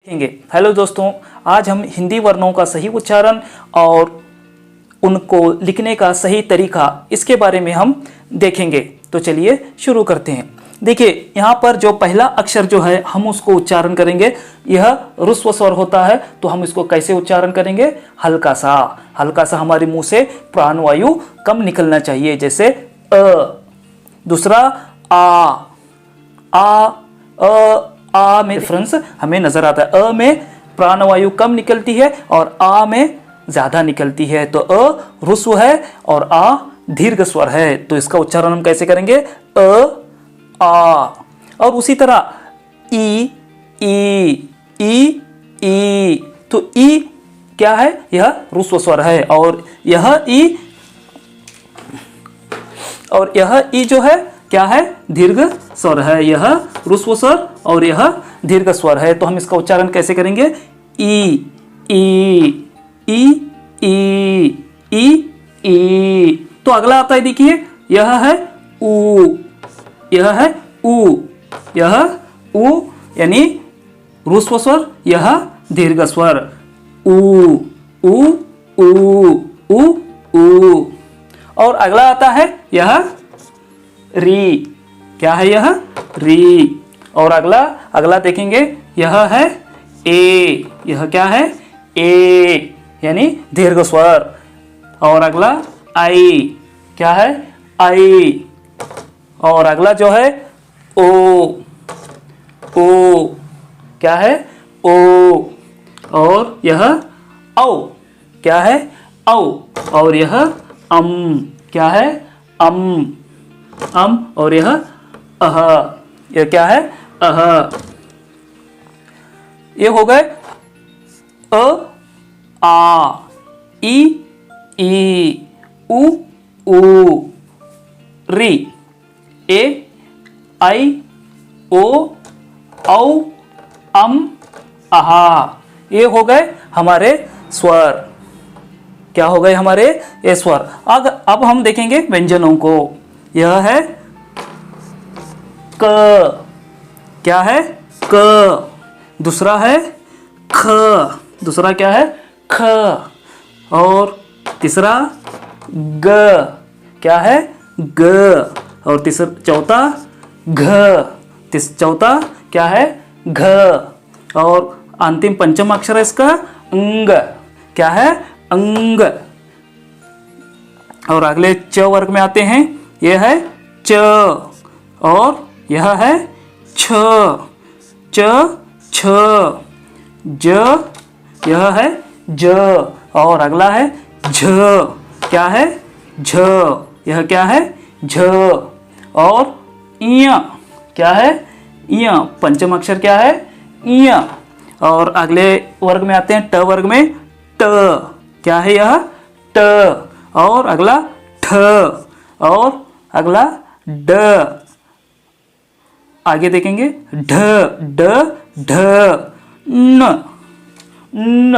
देखेंगे। हेलो दोस्तों, आज हम हिंदी वर्णों का सही उच्चारण और उनको लिखने का सही तरीका इसके बारे में हम देखेंगे। तो चलिए शुरू करते हैं। देखिए यहाँ पर जो पहला अक्षर जो है हम उसको उच्चारण करेंगे, यह ह्रस्व स्वर होता है। तो हम इसको कैसे उच्चारण करेंगे? हल्का सा हमारे मुंह से प्राणवायु कम निकलना चाहिए, जैसे अ। दूसरा आ में डिफरेंस हमें नजर आता है। अ में प्राणवायु कम निकलती है और आ में ज्यादा निकलती है। तो अ ह्रस्व है और आ दीर्घ स्वर है। तो इसका उच्चारण हम कैसे करेंगे? अ आ। और उसी तरह ई तो ई क्या है? यह ह्रस्व स्वर है और यह ई जो है क्या है? दीर्घ स्वर है। यह ह्रस्व स्वर और यह दीर्घ स्वर है। तो हम इसका उच्चारण कैसे करेंगे? ई तो अगला आता है, देखिए यह है ऊ, यानी ह्रस्व स्वर, यह दीर्घ स्वर ऊ। और अगला आता है यह री। क्या है यह? री। और अगला देखेंगे, यह है ए। यह क्या है? ए यानी दीर्घ स्वर। और अगला आई। क्या है? आई। और अगला जो है ओ। क्या है? ओ। और यह औ। क्या है? औ। और यह अम। क्या है? अम। और यह अह। यह क्या है? अह। ये हो गए अ आ ई उ री ए आई ओ औ अम आहा। ये हो गए हमारे स्वर। क्या हो गए हमारे? ये स्वर। अब हम देखेंगे व्यंजनों को। यह है क। क्या है? क। दूसरा है ख। दूसरा क्या है? ख। और तीसरा ग। क्या है? ग। और चौथा घ। चौथा क्या है? घ। और अंतिम पंचम अक्षर है इसका अंग। क्या है? अंग। और अगले च वर्ग में आते हैं। यह है च और यह है छ। छ ज। यह है ज और अगला है झ। क्या है? झ। यह क्या है? झ। और इय। क्या है? इय। पंचम अक्षर क्या है? इय। और अगले वर्ग में आते हैं ट वर्ग में। ट। क्या है यह? ट। और अगला ठ। और अगला ड। आगे देखेंगे ढ न।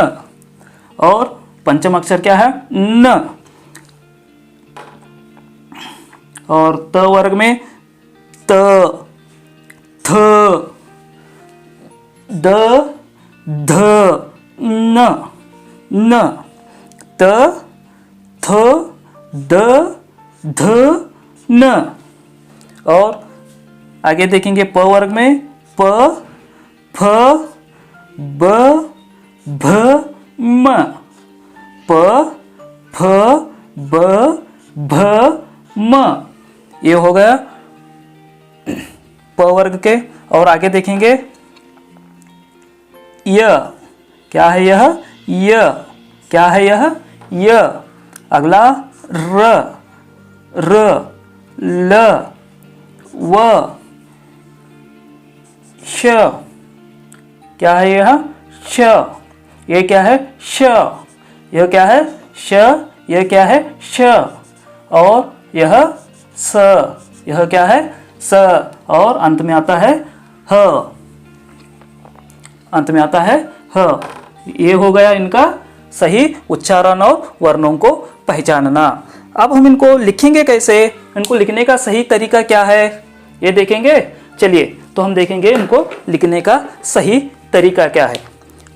और पंचम अक्षर क्या है? न। और त वर्ग में त थ द ध न त थ द ध न। और आगे देखेंगे प वर्ग में प फ ब भ म। प फ ब भ म। ये हो गया प वर्ग के। और आगे देखेंगे य। क्या है यह? य। क्या है यह? य। अगला र ल व श। क्या है यह? श। ये क्या है? श। यह क्या है? श। यह क्या है? श। और यह स। यह क्या है? स। और अंत में आता है ह। अंत में आता है ह। ये हो गया इनका सही उच्चारण और वर्णों को पहचानना। अब हम इनको लिखेंगे कैसे? इनको लिखने का सही तरीका क्या है, ये देखेंगे। चलिए तो हम देखेंगे इनको लिखने का सही तरीका क्या है।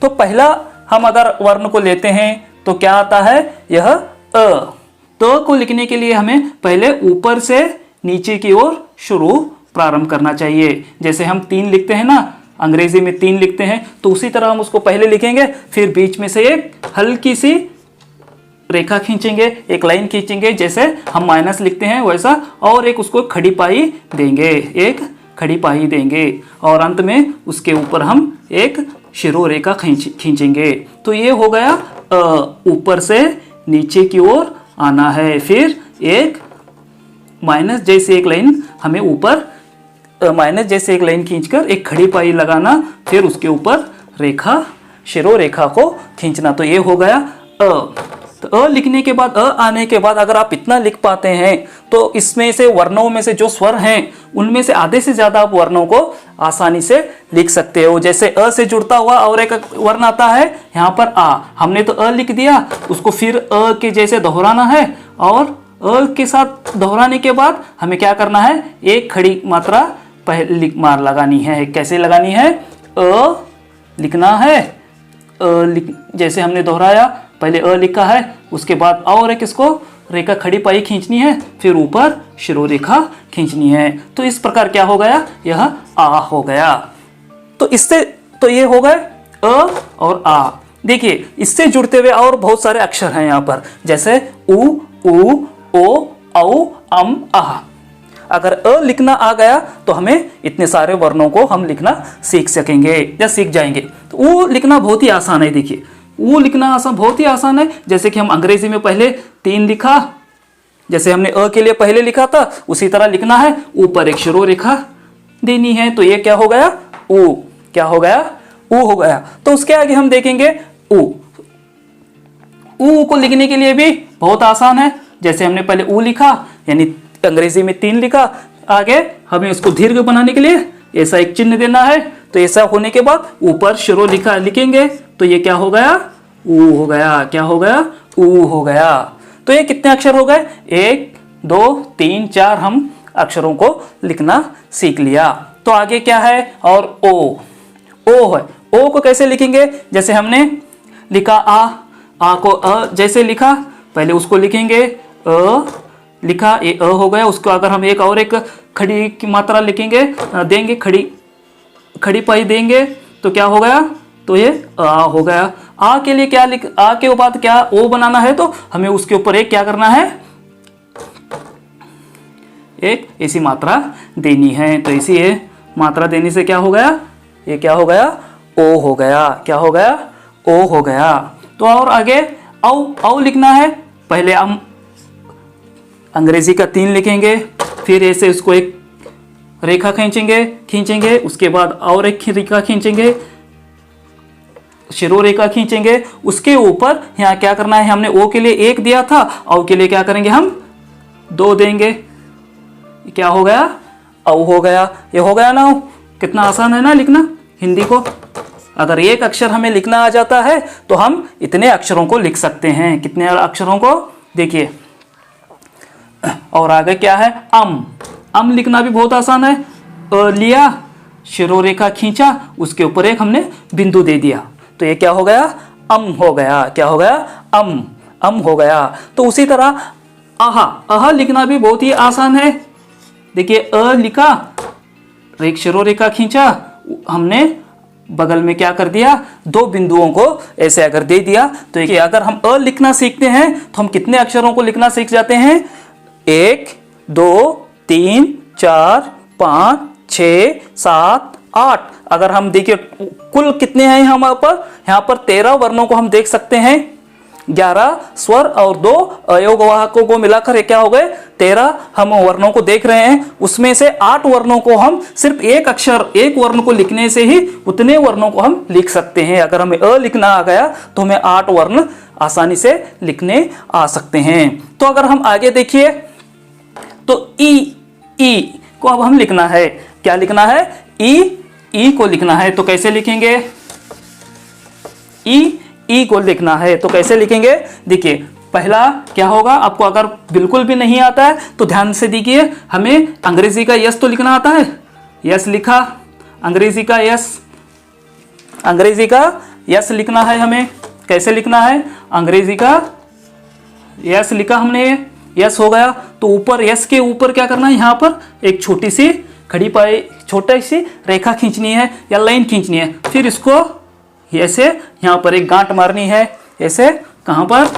तो पहला हम अगर वर्ण को लेते हैं तो क्या आता है, यह अ। तो को लिखने के लिए हमें पहले ऊपर से नीचे की ओर शुरू प्रारंभ करना चाहिए। जैसे हम 3 लिखते हैं ना, अंग्रेजी में 3 लिखते हैं, तो उसी तरह हम उसको पहले लिखेंगे, फिर बीच में से एक हल्की सी रेखा खींचेंगे, एक लाइन खींचेंगे, जैसे हम माइनस लिखते हैं वैसा, और एक उसको खड़ी पाई देंगे, एक खड़ी पाई देंगे, और अंत में उसके ऊपर हम एक शिरो रेखा खींचेंगे। तो ये हो गया ऊपर से नीचे की ओर आना है। फिर एक माइनस जैसे एक लाइन हमें ऊपर, माइनस जैसे एक लाइन खींचकर एक खड़ी पाई लगाना, फिर उसके ऊपर रेखा, शिरो रेखा को खींचना। तो ये हो गया अ। तो अ लिखने के बाद, अ आने के बाद अगर आप इतना लिख पाते हैं तो इसमें से वर्णों में से जो स्वर हैं उनमें से आधे से ज्यादा आप वर्णों को आसानी से लिख सकते हो। जैसे अ से जुड़ता हुआ और एक वर्ण आता है यहाँ पर आ, हमने तो अ लिख दिया, उसको फिर अ के जैसे दोहराना है, और अ के साथ दोहराने के बाद हमें क्या करना है, एक खड़ी मात्रा पहले मार लगानी है। कैसे लगानी है, अ लिखना है, जैसे हमने दोहराया, पहले अ लिखा है, उसके बाद और एक इसको रेखा खड़ी पाई खींचनी है, फिर ऊपर शिरो रेखा खींचनी है। तो इस प्रकार क्या हो गया, यह आ हो गया। तो इससे तो ये हो गए अ और आ। देखिए इससे जुड़ते हुए और बहुत सारे अक्षर हैं यहाँ पर, जैसे उ, ओ, औ, आह। अगर अ लिखना आ गया तो हमें इतने सारे वर्णों को हम लिखना सीख सकेंगे या सीख जाएंगे। तो उ लिखना बहुत ही आसान है। देखिए उ लिखना आसान, बहुत ही आसान है। जैसे कि हम अंग्रेजी में पहले 3 लिखा, जैसे हमने अ के लिए पहले लिखा था, उसी तरह लिखना है, ऊपर एक शिरो रेखा देनी है। तो ये क्या हो गया, उ। क्या हो गया, उ हो गया। तो उसके आगे हम देखेंगे उ को लिखने के लिए भी बहुत आसान है। जैसे हमने पहले उ लिखा, यानी अंग्रेजी में 3 लिखा, आगे हमें उसको दीर्घ बनाने के लिए ऐसा एक चिन्ह देना है। तो ऐसा होने के बाद ऊपर शिरो लिखा लिखेंगे, तो ये क्या हो गया, ऊ हो गया। क्या हो गया, ऊ हो गया। तो ये कितने अक्षर हो गए, 1 2 3 4 हम अक्षरों को लिखना सीख लिया। तो आगे क्या है, और ओ है। ओ को कैसे लिखेंगे, जैसे हमने लिखा आ को अ जैसे लिखा, पहले उसको लिखेंगे, अ लिखा, ये अ हो गया। उसको अगर हम एक और एक खड़ी की मात्रा लिखेंगे, देंगे, खड़ी पाई देंगे, तो क्या हो गया, तो ये आ हो गया। आ के लिए क्या लिख, आ के बाद क्या ओ बनाना है, तो हमें उसके ऊपर एक क्या करना है, एक ऐसी मात्रा देनी है। तो ऐसी ये मात्रा देने से क्या हो गया, ये क्या हो गया, ओ हो गया। क्या हो गया, ओ हो गया। तो और आगे औ लिखना है, पहले हम अंग्रेजी का 3 लिखेंगे, फिर ऐसे उसको एक रेखा खींचेंगे, उसके बाद और एक रेखा खींचेंगे, शिरो रेखा खींचेंगे। उसके ऊपर यहाँ क्या करना है, हमने ओ के लिए 1 दिया था, औ के लिए क्या करेंगे, हम 2 देंगे। क्या हो गया, औ हो गया। ये हो गया ना, कितना आसान है ना लिखना हिंदी को। अगर एक अक्षर हमें लिखना आ जाता है तो हम इतने अक्षरों को लिख सकते हैं। कितने अक्षरों को, देखिए। और आगे क्या है, अम लिखना भी बहुत आसान है। लिया, शिरो रेखा खींचा, उसके ऊपर एक हमने बिंदु दे दिया, तो ये क्या हो गया, अम हो गया। क्या हो गया, अम हो गया। तो उसी तरह अह लिखना भी बहुत ही आसान है। देखिए अ लिखा, एक शिरो रेखा खींचा, हमने बगल में क्या कर दिया, 2 बिंदुओं को ऐसे अगर दे दिया, तो ये अगर हम अ लिखना सीखते हैं तो हम कितने अक्षरों को लिखना सीख जाते हैं, 1 2 3 4 5 6 7 8। अगर हम देखिए कुल कितने हैं यहाँ पर 13 वर्णों को हम देख सकते हैं। 11 स्वर और 2 अयोगवाहकों को मिलाकर क्या हो गए, 13 हम वर्णों को देख रहे हैं। उसमें से 8 वर्णों को हम सिर्फ एक वर्ण को लिखने से ही उतने वर्णों को हम लिख सकते हैं। अगर हमें अ लिखना आ गया तो हमें 8 वर्ण आसानी से लिखने आ सकते हैं। तो अगर हम आगे देखिए तो ई को अब हम लिखना है। क्या लिखना है, ई को लिखना है। तो कैसे लिखेंगे, ई को लिखना है तो कैसे लिखेंगे, देखिए पहला क्या होगा, आपको अगर बिल्कुल भी नहीं आता है तो ध्यान से देखिए, हमें अंग्रेजी का यस तो लिखना आता है, यस लिखा, अंग्रेजी का यस लिखना है हमें। कैसे लिखना है? अंग्रेजी का यस लिखा हमने, यस हो गया। तो ऊपर यस के ऊपर क्या करना है, यहाँ पर एक छोटी सी खड़ी पाई छोटी सी रेखा खींचनी है या लाइन खींचनी है। फिर इसको ऐसे यहाँ पर एक गांठ मारनी है। ऐसे कहाँ पर?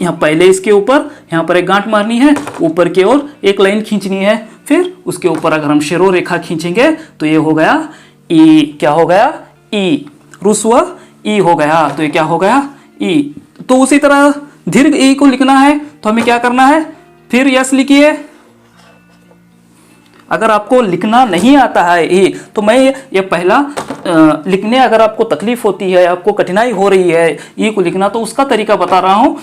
यहाँ पहले इसके ऊपर यहाँ पर एक गांठ मारनी है, ऊपर की ओर एक लाइन खींचनी है। फिर उसके ऊपर अगर हम शिरो रेखा खींचेंगे तो ये हो गया ई। क्या हो गया? ई। रुस्व ई हो गया। तो ये क्या हो गया? ई। तो उसी तरह दीर्घ ई को लिखना है तो हमें क्या करना है? फिर यस लिखिए। अगर आपको लिखना नहीं आता है ई, तो मैं ये पहला लिखने अगर आपको तकलीफ होती है, आपको कठिनाई हो रही है ई को लिखना, तो उसका तरीका बता रहा हूं।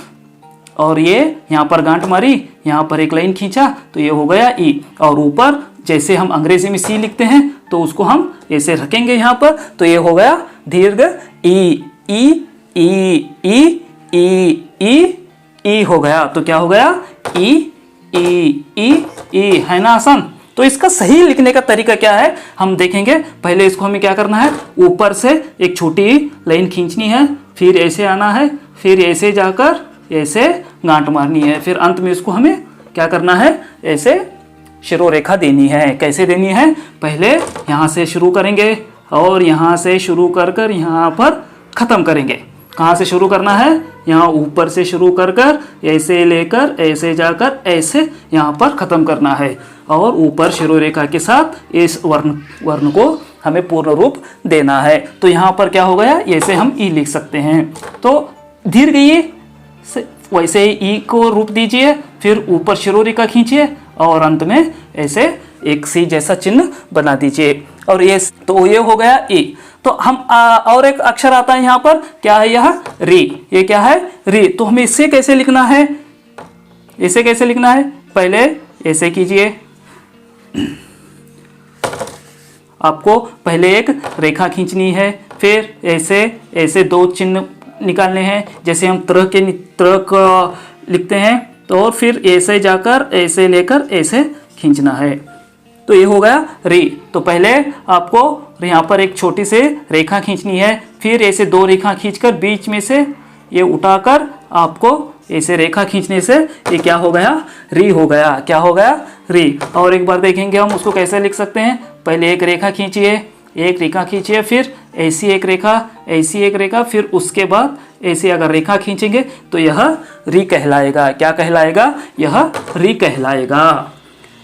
और ये यहाँ पर गांठ मारी, यहाँ पर एक लाइन खींचा, तो ये हो गया ई। और ऊपर जैसे हम अंग्रेजी में सी लिखते हैं तो उसको हम ऐसे रखेंगे यहाँ पर, तो ये हो गया दीर्घ ई। ई ई ई ई ई ई हो गया। तो क्या हो गया? ई ई ई ई। है ना आसान? तो इसका सही लिखने का तरीका क्या है हम देखेंगे। पहले इसको हमें क्या करना है? ऊपर से एक छोटी लाइन खींचनी है, फिर ऐसे आना है, फिर ऐसे जाकर ऐसे गांठ मारनी है, फिर अंत में इसको हमें क्या करना है? ऐसे शिरो रेखा देनी है। कैसे देनी है? पहले यहाँ से शुरू करेंगे और यहाँ से शुरू कर कर यहाँ पर खत्म करेंगे। कहाँ से शुरू करना है? यहाँ ऊपर से शुरू कर कर ऐसे लेकर ऐसे जाकर ऐसे यहाँ पर खत्म करना है। और ऊपर शिरो रेखा के साथ इस वर्ण को हमें पूर्ण रूप देना है। तो यहाँ पर क्या हो गया? ऐसे हम ई लिख सकते हैं। तो दीर्घ ई वैसे ही ई को रूप दीजिए, फिर ऊपर शिरो रेखा खींचिए और अंत में ऐसे एक सी जैसा चिन्ह बना दीजिए। और ये तो ये हो गया ई। तो हम और एक अक्षर आता है यहाँ पर, क्या है यह? री। ये क्या है? री। तो हमें इसे कैसे लिखना है? इसे कैसे लिखना है? पहले ऐसे कीजिए, आपको पहले एक रेखा खींचनी है, फिर ऐसे ऐसे दो चिन्ह निकालने हैं। जैसे हम तरह लिखते हैं, तो और फिर ऐसे जाकर ऐसे लेकर ऐसे खींचना है। तो ये हो गया री। तो पहले आपको यहाँ पर एक छोटी से रेखा खींचनी है, फिर ऐसे दो रेखा खींचकर बीच में से ये उठाकर आपको ऐसे रेखा खींचने से ये क्या हो गया? री हो गया। क्या हो गया? री। और एक बार देखेंगे हम उसको कैसे लिख सकते हैं। पहले एक रेखा खींचिए, एक रेखा खींचिए, फिर ऐसी एक रेखा, ऐसी एक रेखा, फिर उसके बाद ऐसे अगर रेखा खींचेंगे तो यह री कहलाएगा। क्या कहलाएगा? यह री कहलाएगा।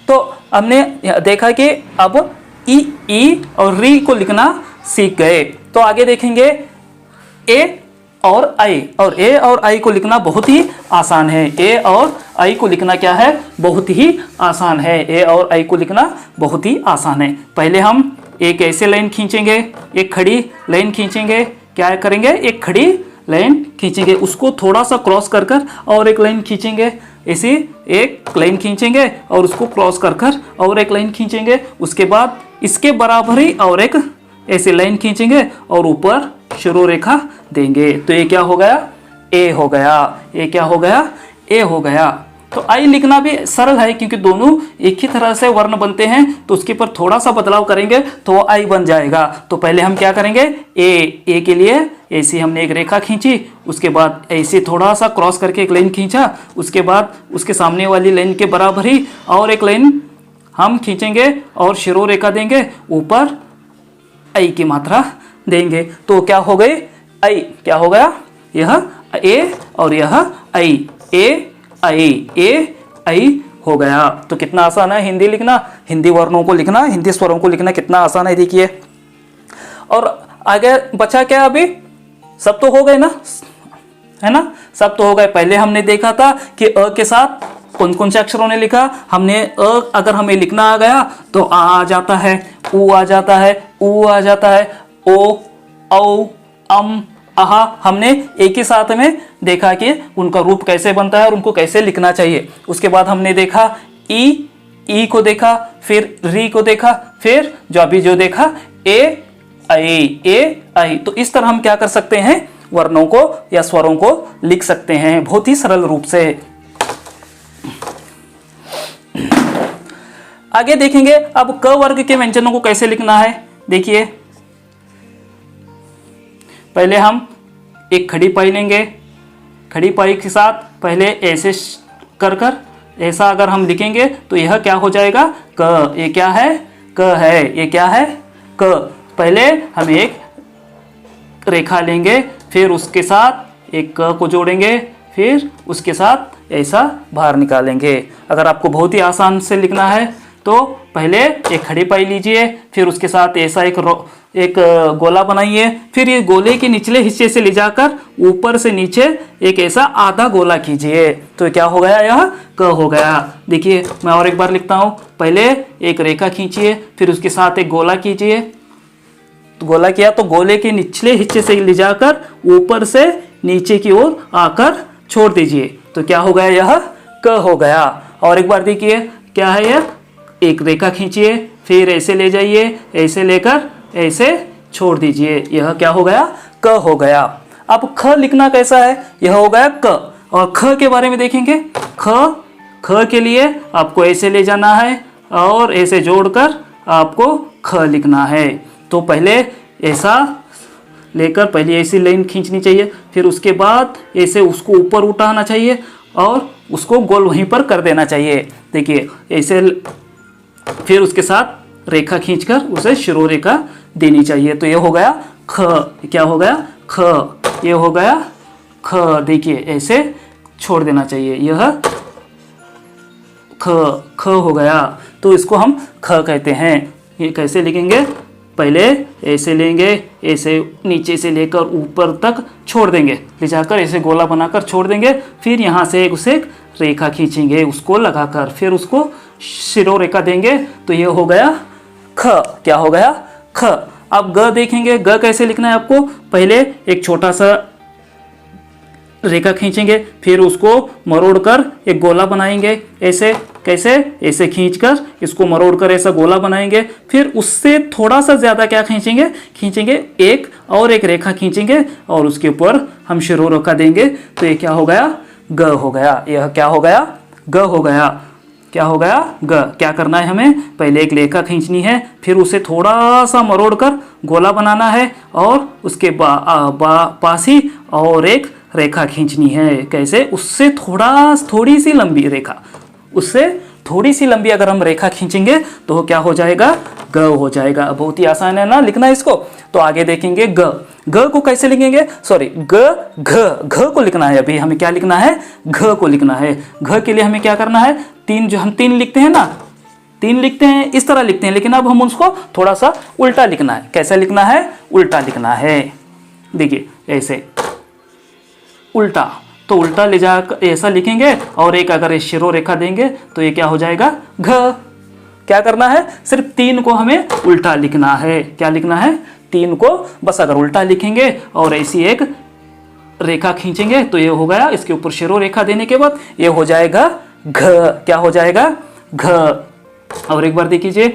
तो हमने देखा कि अब ई और री को लिखना सीख गए। तो आगे देखेंगे ए और आई। और ए और आई को लिखना बहुत ही आसान है। ए और आई को लिखना क्या है? बहुत ही आसान है। ए और आई को लिखना बहुत ही आसान है। पहले हम एक ऐसे लाइन खींचेंगे, एक खड़ी लाइन खींचेंगे। क्या करेंगे? एक खड़ी लाइन खींचेंगे, उसको थोड़ा सा क्रॉस कर कर और एक लाइन खींचेंगे। ऐसे एक लाइन खींचेंगे और उसको क्रॉस कर कर और एक लाइन खींचेंगे। उसके बाद इसके बराबर ही और एक ऐसे लाइन खींचेंगे और ऊपर शिरो रेखा देंगे। तो ये क्या हो गया? ए हो गया। ये क्या हो गया? ए हो गया। तो आई लिखना भी सरल है, क्योंकि दोनों एक ही तरह से वर्ण बनते हैं। तो उसके पर थोड़ा सा बदलाव करेंगे तो वो आई बन जाएगा। तो पहले हम क्या करेंगे? ए के लिए ऐसे हमने एक रेखा खींची, उसके बाद ऐसे थोड़ा सा क्रॉस करके एक लाइन खींचा, उसके बाद उसके सामने वाली लाइन के बराबर ही और एक लाइन हम खींचेंगे और शिरो रेखा देंगे, ऊपर आई की मात्रा देंगे। तो क्या हो गई? आई। क्या हो गया? यह ए और यह आई। ए आई, ए आई हो गया। तो कितना आसान है हिंदी लिखना, हिंदी वर्णों को लिखना, हिंदी स्वरों को लिखना कितना आसान है देखिए। और आगे बचा क्या? अभी सब तो हो गए ना, है ना? सब तो हो गए। पहले हमने देखा था कि अ के साथ कौन कौन से अक्षरों ने लिखा। हमने अ अगर हमें लिखना आ गया तो आ जाता है, उ आ जाता है, उ आ जाता है, ओ, औ, अम, आहा। हमने एक ही साथ में देखा कि उनका रूप कैसे बनता है और उनको कैसे लिखना चाहिए। उसके बाद हमने देखा ई को देखा, फिर री को देखा, फिर जो अभी जो देखा ए आई। तो इस तरह हम क्या कर सकते हैं? वर्णों को या स्वरों को लिख सकते हैं बहुत ही सरल रूप से। आगे देखेंगे अब क वर्ग के व्यंजनों को कैसे लिखना है। देखिए, पहले हम एक खड़ी पाई लेंगे, खड़ी पाई के साथ पहले ऐसे कर ऐसा अगर हम लिखेंगे तो यह क्या हो जाएगा, क। ये क्या है, क है। ये क्या है, क। पहले हम एक रेखा लेंगे, फिर उसके साथ एक क को जोड़ेंगे, फिर उसके साथ ऐसा बाहर निकालेंगे। अगर आपको बहुत ही आसान से लिखना है तो पहले एक खड़ी पाई लीजिए, फिर उसके साथ ऐसा एक गोला बनाइए, फिर ये गोले के निचले हिस्से से ले जाकर ऊपर से नीचे एक ऐसा आधा गोला कीजिए, तो क्या हो गया, यह क हो गया। देखिए मैं और एक बार लिखता हूँ। पहले एक रेखा खींचिए, फिर उसके साथ एक गोला कीजिए, तो गोला किया तो गोले के निचले हिस्से से ले जाकर ऊपर से नीचे की ओर आकर छोड़ दीजिए, तो क्या हो गया, यह क हो गया। और एक बार देखिए क्या है यह, एक रेखा खींचिए, फिर ऐसे ले जाइए, ऐसे लेकर ऐसे छोड़ दीजिए, यह क्या हो गया, क हो गया। अब ख लिखना कैसा है, यह हो गया क। और ख के बारे में देखेंगे। ख के लिए आपको ऐसे ले जाना है और ऐसे जोड़कर आपको ख लिखना है। तो पहले ऐसा लेकर पहले ऐसी लाइन खींचनी चाहिए, फिर उसके बाद ऐसे उसको ऊपर उठाना चाहिए और उसको गोल वहीं पर कर देना चाहिए। देखिए ऐसे, फिर उसके साथ रेखा खींचकर उसे शिरोरेखा देनी चाहिए, तो ये हो गया ख। क्या हो गया, ख। ये हो गया ख। देखिए ऐसे छोड़ देना चाहिए, यह ख हो गया, तो इसको हम ख कहते हैं। ये कैसे लिखेंगे, पहले ऐसे लेंगे, ऐसे नीचे से लेकर ऊपर तक छोड़ देंगे, ले जाकर ऐसे गोला बनाकर छोड़ देंगे, फिर यहाँ से उसे एक रेखा खींचेंगे उसको लगाकर, फिर उसको शिरोरेखा देंगे, तो ये हो गया ख। क्या हो गया, ख। अब ग देखेंगे। ग कैसे लिखना है आपको, पहले एक छोटा सा रेखा खींचेंगे, फिर उसको मरोड़कर एक गोला बनाएंगे, ऐसे कैसे, ऐसे खींचकर इसको मरोड़कर ऐसा गोला बनाएंगे, फिर उससे थोड़ा सा ज़्यादा क्या खींचेंगे एक और एक रेखा खींचेंगे और उसके ऊपर हम शिरोरेखा देंगे, तो ये क्या हो गया, ग हो गया। यह क्या हो गया, ग हो गया। क्या हो गया, ग। क्या करना है हमें, पहले एक रेखा खींचनी है, फिर उसे थोड़ा सा मरोड़कर गोला बनाना है और उसके पास ही और एक रेखा खींचनी है। कैसे, उससे थोड़ी सी लंबी रेखा, उससे थोड़ी सी लंबी अगर हम रेखा खींचेंगे तो क्या हो जाएगा, ग हो जाएगा। बहुत ही आसान है ना लिखना इसको। तो आगे देखेंगे ग। ग को कैसे लिखेंगे, सॉरी घ को लिखना है। अभी हमें क्या लिखना है, घ को लिखना है। घ के लिए हमें क्या करना है, तीन, जो हम तीन लिखते हैं ना, तीन लिखते हैं, इस तरह लिखते हैं, लेकिन अब हम उसको थोड़ा सा उल्टा लिखना है। कैसे लिखना है, उल्टा लिखना है। देखिए ऐसे उल्टा, तो उल्टा ले जाकर ऐसा लिखेंगे और एक अगर शिरोरेखा देंगे तो ये क्या हो जाएगा, घ। क्या करना है, सिर्फ तीन को हमें उल्टा लिखना है। क्या लिखना है, तीन को बस अगर उल्टा लिखेंगे और ऐसी एक रेखा खींचेंगे तो ये हो गया, इसके ऊपर शिरोरेखा देने के बाद ये हो जाएगा घ। क्या हो जाएगा, घ। और एक बार देखिए,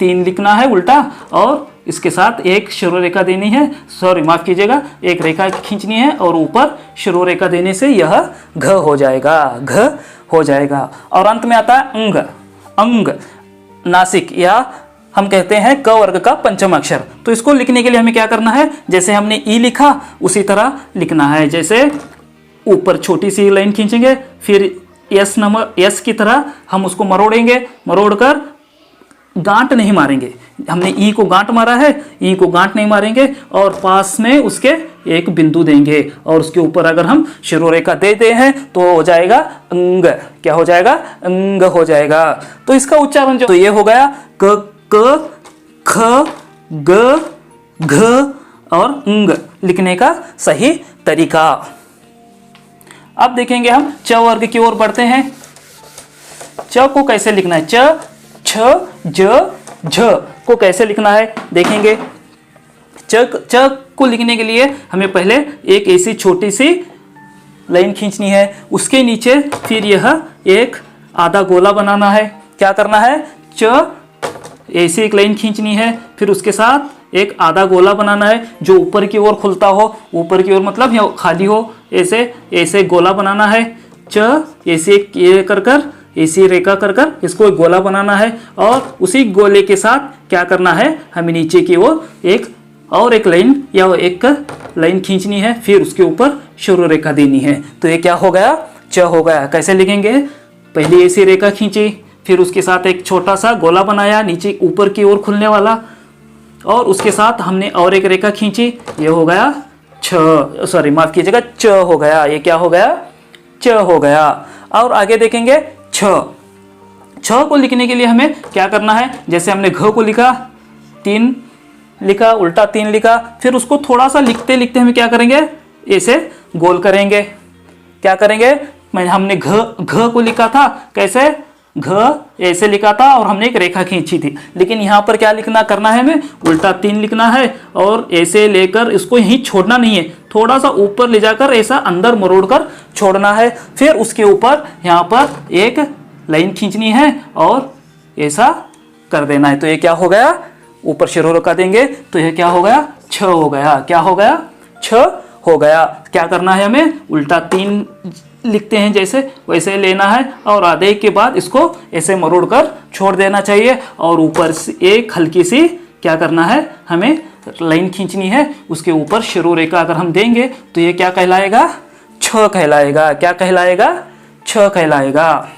तीन लिखना है उल्टा और इसके साथ एक शिरोरेखा देनी है, सॉरी माफ कीजिएगा, एक रेखा खींचनी है और ऊपर शिरोरेखा देने से यह घ हो जाएगा, घ हो जाएगा। और अंत में आता है अंग। अंग नासिक, या हम कहते हैं क वर्ग का पंचम अक्षर। तो इसको लिखने के लिए हमें क्या करना है, जैसे हमने ई लिखा उसी तरह लिखना है। जैसे ऊपर छोटी सी लाइन खींचेंगे, फिर यस की तरह हम उसको मरोड़ेंगे, मरोड़कर गांठ नहीं मारेंगे। हमने ई को गांठ मारा है, ई को गांठ नहीं मारेंगे और पास में उसके एक बिंदु देंगे और उसके ऊपर अगर हम शिरोरेखा देते हैं तो हो जाएगा अंग। क्या हो जाएगा, अंग हो जाएगा। तो इसका उच्चारण जो, तो ये हो गया क ख ग घ और अंग लिखने का सही तरीका। अब देखेंगे हम च वर्ग की ओर बढ़ते हैं। च को कैसे लिखना है, च छ ज झ को कैसे लिखना है देखेंगे। च को लिखने के लिए हमें पहले एक ऐसी छोटी सी लाइन खींचनी है, उसके नीचे फिर यह एक आधा गोला बनाना है। क्या करना है, च ऐसी एक लाइन खींचनी है, फिर उसके साथ एक आधा गोला बनाना है जो ऊपर की ओर खुलता हो, ऊपर की ओर मतलब यह खाली हो, ऐसे ऐसे गोला बनाना है। च ऐसे ये कर ऐसी रेखा कर इसको एक गोला बनाना है और उसी गोले के साथ क्या करना है, हमें नीचे की ओर एक और एक लाइन खींचनी है, फिर उसके ऊपर शुरू रेखा देनी है। तो ये क्या हो गया, च हो गया। कैसे लिखेंगे, पहले ऐसी रेखा खींची, फिर उसके साथ एक छोटा सा गोला बनाया नीचे ऊपर की ओर खुलने वाला, और उसके साथ हमने और एक रेखा खींची, ये हो गया माफ कीजिएगा, च हो गया। ये क्या हो गया, च हो गया। और आगे देखेंगे छ को लिखने के लिए हमें क्या करना है, जैसे हमने घ को लिखा, 3 लिखा, उल्टा 3 लिखा, फिर उसको थोड़ा सा लिखते लिखते हमें क्या करेंगे, ऐसे गोल करेंगे। क्या करेंगे, हमने घ को लिखा था, कैसे, घ ऐसे लिखा था और हमने एक रेखा खींची थी, लेकिन यहाँ पर क्या करना है हमें, उल्टा 3 लिखना है और ऐसे लेकर इसको यहीं छोड़ना नहीं है, थोड़ा सा ऊपर ले जाकर ऐसा अंदर मरोड़ कर छोड़ना है। फिर उसके ऊपर यहाँ पर एक लाइन खींचनी है और ऐसा कर देना है। तो ये क्या हो गया, ऊपर शुरू रेखा देंगे तो ये क्या हो गया, छ हो गया। क्या हो गया, छ हो गया। क्या करना है हमें, उल्टा 3 लिखते हैं जैसे वैसे लेना है और आधे के बाद इसको ऐसे मरोड़ कर छोड़ देना चाहिए, और ऊपर से एक हल्की सी क्या करना है, हमें लाइन खींचनी है, उसके ऊपर शुरू रेखा अगर हम देंगे तो ये क्या कहलाएगा, छ कहलाएगा। क्या कहलाएगा, छ कहलाएगा।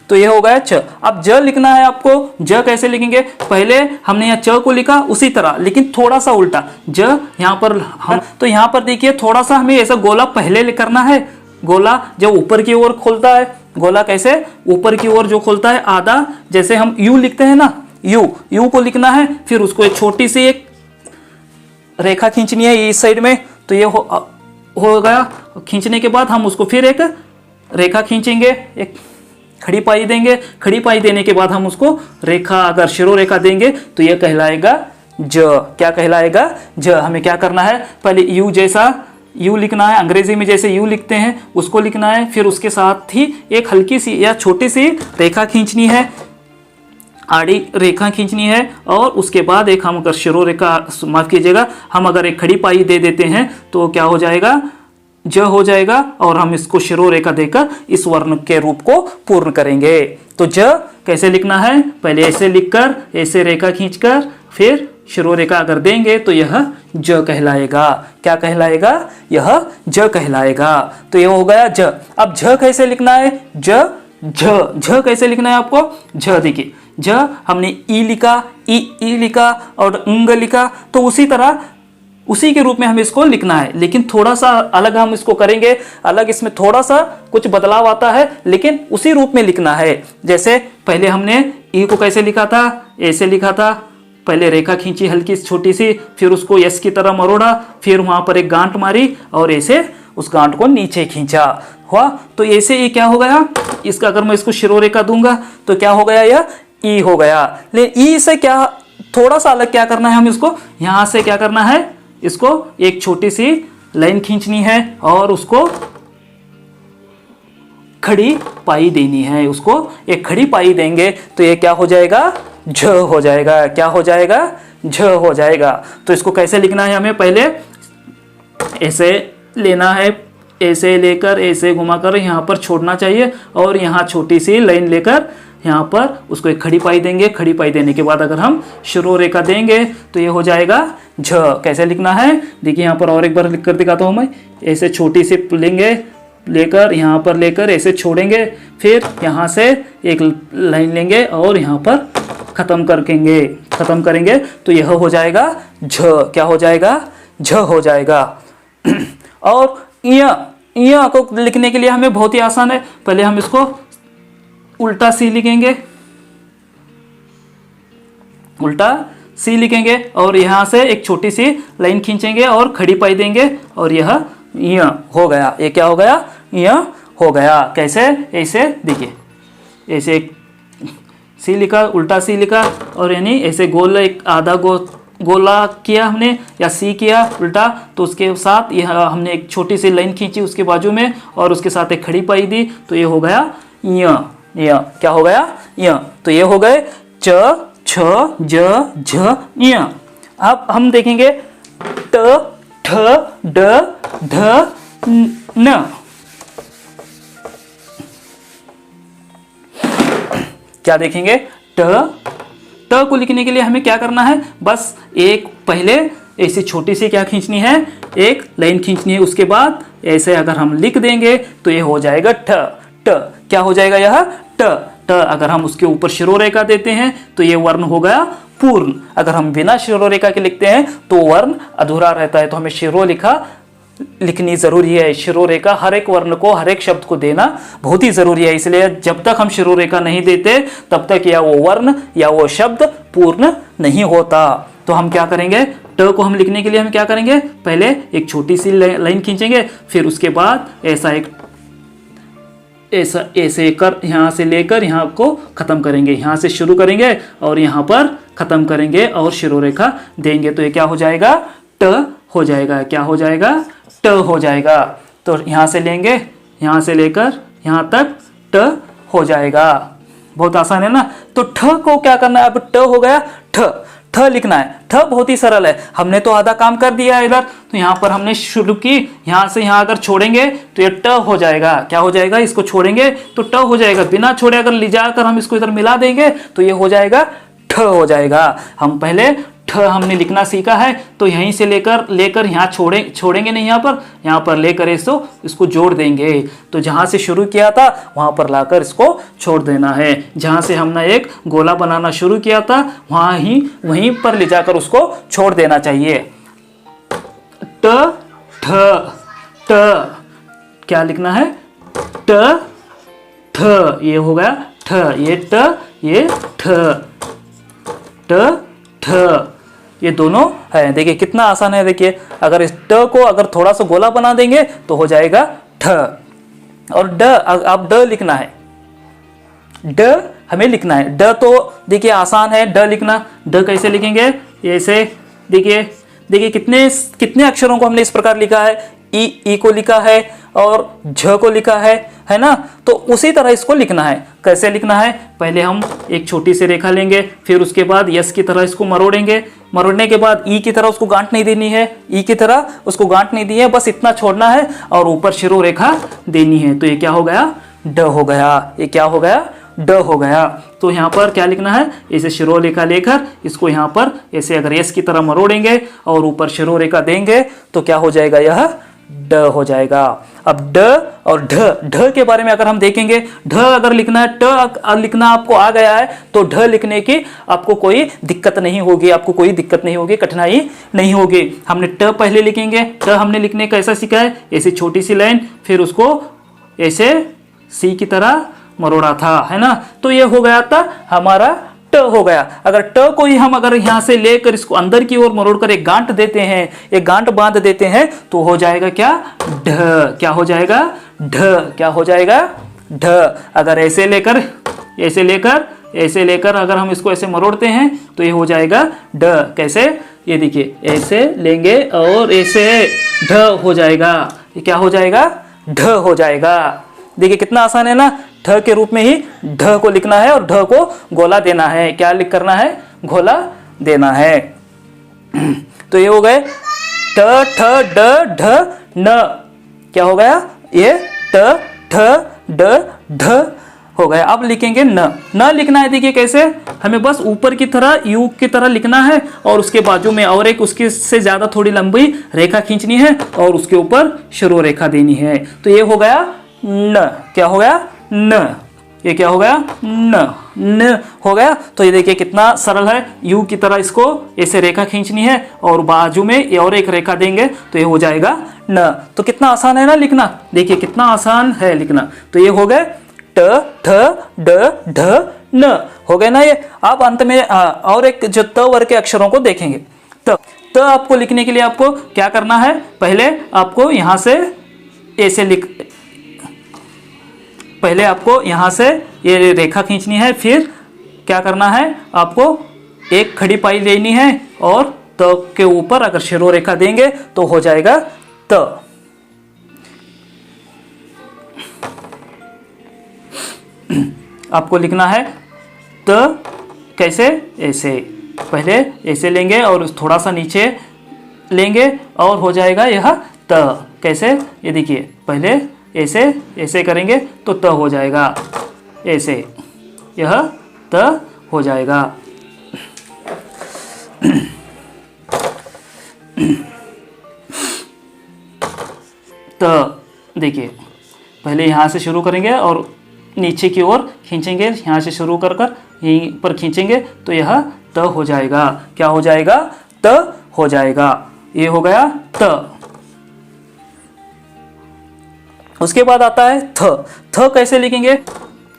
तो ये हो गया छ। अब ज लिखना है आपको, ज कैसे लिखेंगे, पहले हमने यहाँ च को लिखा उसी तरह लेकिन थोड़ा सा उल्टा, ज यहाँ पर हम, तो यहाँ पर देखिए थोड़ा सा हमें ऐसा गोला पहले करना है। गोला जब ऊपर की ओर खोलता है, गोला कैसे, ऊपर की ओर जो खोलता है आधा, जैसे हम यू लिखते हैं ना, यू को लिखना है, फिर उसको एक छोटी सी एक रेखा खींचनी है इस साइड में, तो ये हो गया। खींचने के बाद हम उसको फिर एक रेखा खींचेंगे, एक खड़ी पाई देंगे, खड़ी पाई देने के बाद हम उसको रेखा अगर शिरो रेखा देंगे तो यह कहलाएगा ज। क्या कहलाएगा, ज। हमें क्या करना है, पहले यू जैसा यू लिखना है, अंग्रेजी में जैसे यू लिखते हैं उसको लिखना है, फिर उसके साथ ही एक हल्की सी या छोटी सी रेखा खींचनी है, आड़ी रेखा खींचनी है, और उसके बाद एक हम अगर शिरो रेखा, माफ कीजिएगा, हम अगर एक खड़ी पाई दे देते हैं तो क्या हो जाएगा, ज हो जाएगा, और हम इसको शिरो रेखा देकर इस वर्ण के रूप को पूर्ण करेंगे। तो ज कैसे लिखना है, पहले ऐसे लिखकर ऐसे रेखा खींचकर फिर शिरो रेखा अगर देंगे तो यह ज कहलाएगा। क्या कहलाएगा, यह ज कहलाएगा। तो यह हो गया ज। अब झ कैसे लिखना है, झ कैसे लिखना है आपको, झ देखिए, झ हमने ई लिखा, ई लिखा और अंग लिखा, तो उसी तरह उसी के रूप में हमें इसको लिखना है, लेकिन थोड़ा सा अलग हम इसको करेंगे, अलग इसमें थोड़ा सा कुछ बदलाव आता है, लेकिन उसी रूप में लिखना है। जैसे पहले हमने ई को कैसे लिखा था, ऐसे लिखा था, पहले रेखा खींची हल्की छोटी सी, फिर उसको यस की तरह मरोड़ा, फिर वहां पर एक गांठ मारी और ऐसे उस गांठ को नीचे खींचा हुआ, तो ऐसे ये क्या हो गया, इसका अगर मैं इसको शिरो रेखा दूंगा तो क्या हो गया, यह ई हो गया। लेकिन ई से क्या थोड़ा सा अलग क्या करना है, हम इसको यहां से क्या करना है, इसको एक छोटी सी लाइन खींचनी है और उसको खड़ी पाई देनी है, उसको एक खड़ी पाई देंगे तो ये क्या हो जाएगा, झ हो जाएगा। क्या हो जाएगा, झ हो जाएगा। तो इसको कैसे लिखना है, हमें पहले ऐसे लेना है, ऐसे लेकर ऐसे घुमाकर यहाँ पर छोड़ना चाहिए, और यहाँ छोटी सी लाइन लेकर यहाँ पर उसको एक खड़ी पाई देंगे। खड़ी पाई देने के बाद अगर हम शिरो रेखा देंगे तो ये हो जाएगा झ। कैसे लिखना है, देखिए यहाँ पर और एक बार लिख कर दिखाता हूँ मैं, ऐसे छोटी सी लेंगे, लेकर यहाँ पर लेकर ऐसे छोड़ेंगे, फिर यहाँ से एक लाइन लेंगे और यहाँ पर खत्म करेंगे तो यह हो जाएगा झ। क्या हो जाएगा, झ हो जाएगा। और इया को लिखने के लिए हमें बहुत ही आसान है, पहले हम इसको उल्टा सी लिखेंगे, उल्टा सी लिखेंगे और यहाँ से एक छोटी सी लाइन खींचेंगे और खड़ी पाई देंगे और यह य हो गया। ये क्या हो गया, य हो गया। कैसे, ऐसे देखिए, ऐसे एक सी लिखा, उल्टा सी लिखा, और यानी ऐसे गोल एक आधा गोला किया हमने या सी किया उल्टा, तो उसके साथ यह हमने एक छोटी सी लाइन खींची उसके बाजू में और उसके साथ एक खड़ी पाई दी, तो ये हो गया य। क्या हो गया, य। तो ये हो गए च, छ, ज, झ, य। अब हम देखेंगे ट, ठ, ड, ढ, न। क्या देखेंगे, ट, ट को लिखने के लिए हमें क्या करना है, बस एक पहले ऐसी छोटी सी क्या खींचनी है, एक लाइन खींचनी है, उसके बाद ऐसे अगर हम लिख देंगे तो ये हो जाएगा ठ। ट क्या हो जाएगा यह ट। ट अगर हम उसके ऊपर शिरोरेखा देते हैं तो ये वर्ण हो गया पूर्ण। अगर हम बिना शिरोरेखा के लिखते हैं तो वर्ण अधूरा रहता है। तो हमें शिरोरेखा लिखनी जरूरी है। शिरोरेखा हर एक वर्ण को, हर एक शब्द को देना बहुत ही जरूरी है। इसलिए जब तक हम शिरोरेखा नहीं देते तब तक या वो वर्ण या वो शब्द पूर्ण नहीं होता। तो हम क्या करेंगे, ट को हम लिखने के लिए हम क्या करेंगे, पहले एक छोटी सी लाइन खींचेंगे, फिर उसके बाद ऐसे कर यहाँ से लेकर यहाँ को खत्म करेंगे, यहाँ से शुरू करेंगे और यहाँ पर खत्म करेंगे और शिरोरेखा देंगे। तो ये क्या हो जाएगा, ट हो जाएगा। क्या हो जाएगा, ट हो जाएगा। तो यहाँ से लेंगे, यहाँ से लेकर यहाँ तक ट हो जाएगा। बहुत आसान है ना। तो ठ को क्या करना है, अब ट हो गया, ठ लिखना है। ठ बहुत ही सरल है, हमने तो आधा काम कर दिया है इधर। तो यहाँ पर हमने शुरू की, यहाँ से यहाँ अगर छोड़ेंगे तो ये ट हो जाएगा। क्या हो जाएगा, इसको छोड़ेंगे तो ट हो जाएगा। बिना छोड़े अगर ले जाकर हम इसको इधर मिला देंगे तो ये हो जाएगा ठ हो जाएगा। हम पहले ठ हमने लिखना सीखा है, तो यहीं से लेकर यहाँ छोड़ेंगे नहीं, यहाँ पर लेकर इसको जोड़ देंगे। तो जहाँ से शुरू किया था वहाँ पर लाकर इसको छोड़ देना है। जहाँ से हमने एक गोला बनाना शुरू किया था वहीं पर ले जाकर उसको छोड़ देना चाहिए। ट ठ ट क्या लिखना है, ट ठ, ये हो गया ठ, ये ट, ये ठ, ट ठ, ये दोनों है। देखिए कितना आसान है। देखिए अगर इस ट को अगर थोड़ा सा गोला बना देंगे तो हो जाएगा ठ। और ड, अब ड लिखना है, ड हमें लिखना है। ड तो देखिए आसान है ड लिखना। ड कैसे लिखेंगे, ऐसे देखिए कितने अक्षरों को हमने इस प्रकार लिखा है। ई को लिखा है और झ को लिखा है ना। तो उसी तरह इसको लिखना है। कैसे लिखना है, पहले हम एक छोटी सी रेखा लेंगे, फिर उसके बाद यस की तरह इसको मरोड़ेंगे। मरोड़ने के बाद ई की तरह उसको गांठ नहीं देनी है, ई की तरह उसको गांठ नहीं दी है, बस इतना छोड़ना है और ऊपर शिरो रेखा देनी है। तो ये क्या हो गया, ड हो गया। ये क्या हो गया, ड हो गया। तो यहाँ पर क्या लिखना है, ऐसे शिरो रेखा लेकर इसको यहाँ पर ऐसे अगर एस की तरह मरोड़ेंगे और ऊपर शिरो रेखा देंगे तो क्या हो जाएगा, यह ड हो जाएगा। अब ड और ढ के बारे में अगर हम देखेंगे, ढ अगर लिखना है, ट लिखना आपको आ गया है तो ढ लिखने की आपको कोई दिक्कत नहीं होगी, कठिनाई नहीं होगी। हमने ट पहले लिखेंगे, ट हमने लिखने का ऐसा सीखा है, ऐसी छोटी सी लाइन, फिर उसको ऐसे सी की तरह मरोड़ा था, है ना। तो ये हो गया था हमारा ट हो गया। अगर ट को ही हम अगर यहाँ से लेकर इसको अंदर की ओर मरोड़कर एक गांठ देते हैं, एक गांठ बांध देते हैं तो हो जाएगा क्या, ढ। क्या हो जाएगा, ढ। क्या हो जाएगा, ढ। अगर ऐसे लेकर अगर हम इसको ऐसे मरोड़ते हैं तो ये हो जाएगा ड। कैसे, ये देखिए ऐसे लेंगे और ऐसे ढ हो जाएगा। ये क्या हो जाएगा, ढ हो जाएगा। देखिए कितना आसान है ना। ढ के रूप में ही ढ को लिखना है और ढ को गोला देना है। क्या लिख करना है, गोला देना है। तो ये हो गए ट ठ ड ढ न। क्या हो गया, ये ट ठ ड ढ हो गया। अब लिखेंगे न लिखना है। देखिए कैसे, हमें बस ऊपर की तरह यू की तरह लिखना है और उसके बाजू में और एक उसके से ज्यादा थोड़ी लंबी रेखा खींचनी है और उसके ऊपर शिरो रेखा देनी है। तो ये हो गया न। क्या हो गया, न। ये क्या हो गया, न हो गया। तो ये देखिए कितना सरल है। यू की तरह इसको ऐसे रेखा खींचनी है और बाजू में और एक रेखा देंगे तो ये हो जाएगा न। तो कितना आसान है ना लिखना। देखिए कितना आसान है लिखना। तो ये हो गए ट ठ ड ढ न, हो गए ना ये। अब अंत में और एक जो त वर्ग के अक्षरों को देखेंगे। त आपको लिखने के लिए आपको क्या करना है, पहले आपको यहाँ से ऐसे पहले आपको यहाँ से ये रेखा खींचनी है, फिर क्या करना है, आपको एक खड़ी पाई लेनी है और त के ऊपर अगर शिरो रेखा देंगे तो हो जाएगा त। आपको लिखना है त कैसे, ऐसे पहले ऐसे लेंगे और थोड़ा सा नीचे लेंगे और हो जाएगा यह त। कैसे, ये देखिए पहले ऐसे करेंगे तो त हो जाएगा, ऐसे यह त हो जाएगा। त, देखिए पहले यहाँ से शुरू करेंगे और नीचे की ओर खींचेंगे, यहाँ से शुरू कर कर यहीं पर खींचेंगे तो यह त हो जाएगा। क्या हो जाएगा? त हो जाएगा। ये हो गया त। उसके बाद आता है थ। थ कैसे लिखेंगे?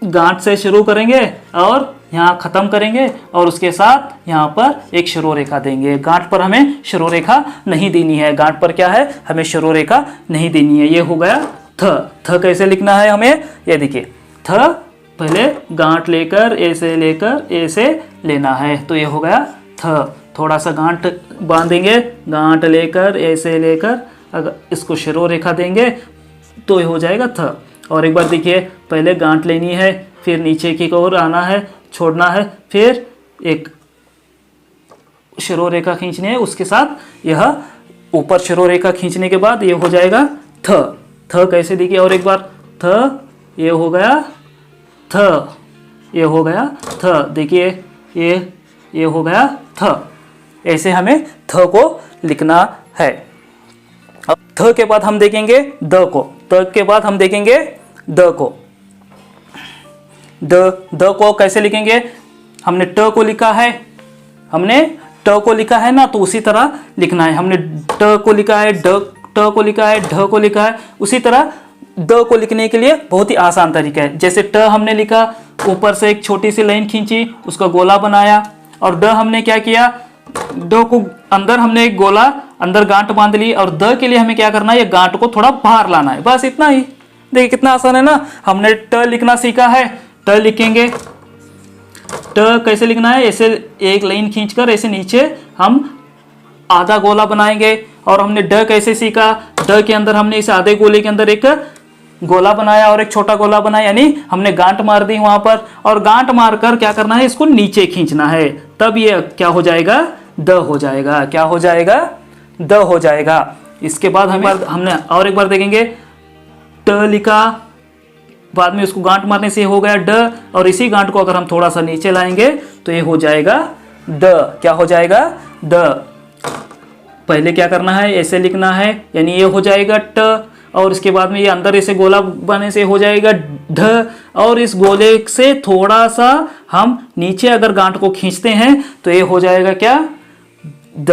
गांठ से शुरू करेंगे और यहाँ खत्म करेंगे और उसके साथ यहाँ पर एक शुरू रेखा देंगे। गांठ पर हमें शुरू रेखा नहीं देनी है। गांठ पर क्या है? हमें शुरू रेखा नहीं देनी है। ये हो गया थ। थ कैसे लिखना है हमें? ये देखिए, थ पहले गांठ लेकर ऐसे लेना है तो ये हो गया थ। थोड़ा सा गांठ बांधेंगे, गांठ लेकर ऐसे लेकर अगर इसको शुरू रेखा देंगे तो ये हो जाएगा थ। और एक बार देखिए, पहले गांठ लेनी है, फिर नीचे की ओर आना है, छोड़ना है, फिर एक शुरू रेखा खींचनी है, उसके साथ यह ऊपर शुरू रेखा खींचने के बाद ये हो जाएगा थ। थ कैसे देखिए, और एक बार थ, ये हो गया थ, ये हो गया थ। देखिए ये हो गया थ। ऐसे हमें थ को लिखना है। अब थ के बाद हम देखेंगे द को। त के बाद हम देखेंगे द को। द को कैसे लिखेंगे? हमने ट को लिखा है, हमने ट को लिखा है ना, तो उसी तरह लिखना है। हमने ट को लिखा है, ट को लिखा है, ढ को लिखा है, उसी तरह द को लिखने के लिए बहुत ही आसान तरीका है। जैसे ट हमने लिखा, ऊपर से एक छोटी सी लाइन खींची, उसका गोला बनाया, और ड हमने क्या किया, ड को अंदर हमने एक गोला अंदर गांठ बांध ली, और द के लिए हमें क्या करना है, ये गांठ को थोड़ा बाहर लाना है, बस इतना ही। देखिए कितना आसान है ना। हमने ट लिखना सीखा है, ट लिखेंगे। ट कैसे लिखना है? ऐसे एक लाइन खींचकर ऐसे नीचे हम आधा गोला बनाएंगे। और हमने ड कैसे सीखा? ड के अंदर हमने इस आधे गोले के अंदर एक गोला बनाया और एक छोटा गोला बनाया, यानी हमने गांठ मार दी वहां पर, और गांठ मारकर क्या करना है, इसको नीचे खींचना है, तब ये क्या हो जाएगा, द हो जाएगा। क्या हो जाएगा? द हो जाएगा। इसके बाद हमने और एक बार देखेंगे, ट लिखा, बाद में उसको गांठ मारने से हो गया ड, और इसी गांठ को अगर हम थोड़ा सा नीचे लाएंगे तो ये हो जाएगा द। क्या हो जाएगा? द। पहले क्या करना है, ऐसे लिखना है, यानी ये हो जाएगा ट, और इसके बाद में ये अंदर ऐसे गोला बने से हो जाएगा ढ, और इस गोले से थोड़ा सा हम नीचे अगर गांठ को खींचते हैं तो ये हो जाएगा क्या, द।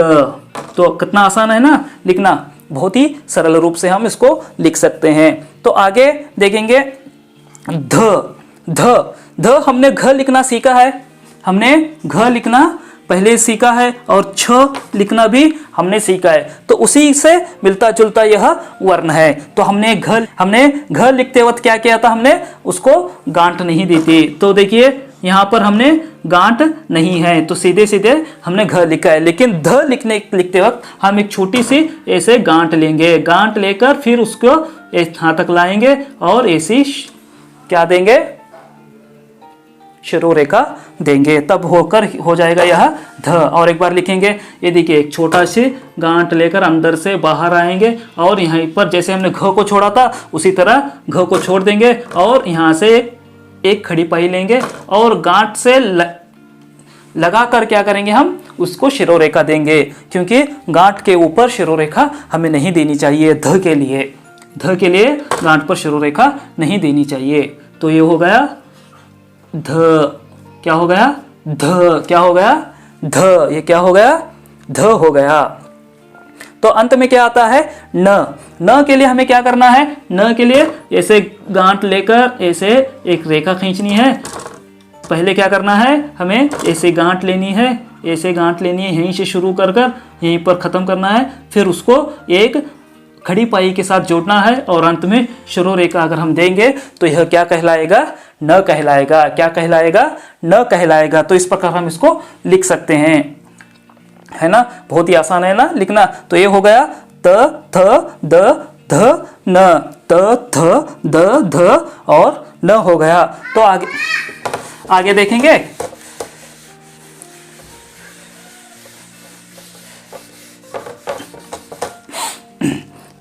तो कितना आसान है ना लिखना, बहुत ही सरल रूप से हम इसको लिख सकते हैं। तो आगे देखेंगे ध। ध ध हमने घ लिखना सीखा है, हमने घ लिखना पहले सीखा है, और छ लिखना भी हमने सीखा है, तो उसी से मिलता जुलता यह वर्ण है। तो हमने घ लिखते वक्त क्या किया था, हमने उसको गांठ नहीं दी थी। तो देखिए यहाँ पर हमने गांठ नहीं है, तो सीधे सीधे हमने घ लिखा है। लेकिन ध लिखते वक्त हम एक छोटी सी ऐसे गांठ लेंगे, गांठ लेकर फिर उसको यहाँ तक लाएंगे और ऐसी क्या देंगे, शुरू रेखा देंगे, तब होकर हो जाएगा यह ध। और एक बार लिखेंगे, ये देखिए एक छोटा सी गांठ लेकर अंदर से बाहर आएंगे, और यहाँ पर जैसे हमने घ को छोड़ा था उसी तरह घ को छोड़ देंगे, और यहाँ से एक खड़ी पाई लेंगे और गांठ से लगाकर क्या करेंगे, हम उसको शिरो रेखा देंगे, क्योंकि गांठ के ऊपर शिरो रेखा हमें नहीं देनी चाहिए। ध के लिए गांठ पर शिरो रेखा नहीं देनी चाहिए। तो ये हो गया ध। क्या हो गया? ध। क्या हो गया? ध। ये क्या हो गया? ध हो गया। तो अंत में क्या आता है, न। न के लिए हमें क्या करना है, न के लिए ऐसे गांठ लेकर ऐसे एक रेखा खींचनी है। पहले क्या करना है, हमें ऐसे गांठ लेनी है, ऐसे गांठ लेनी है, यहीं से शुरू कर कर यहीं पर ख़त्म करना है, फिर उसको एक खड़ी पाई के साथ जोड़ना है, और अंत में शुरू रेखा अगर हम देंगे तो यह क्या कहलाएगा, न कहलाएगा। क्या कहलाएगा? न कहलाएगा। तो इस प्रकार हम इसको लिख सकते हैं, है ना, बहुत ही आसान है ना लिखना। तो ये हो गया त थ द ध न, त थ द ध और न हो गया। तो आगे देखेंगे,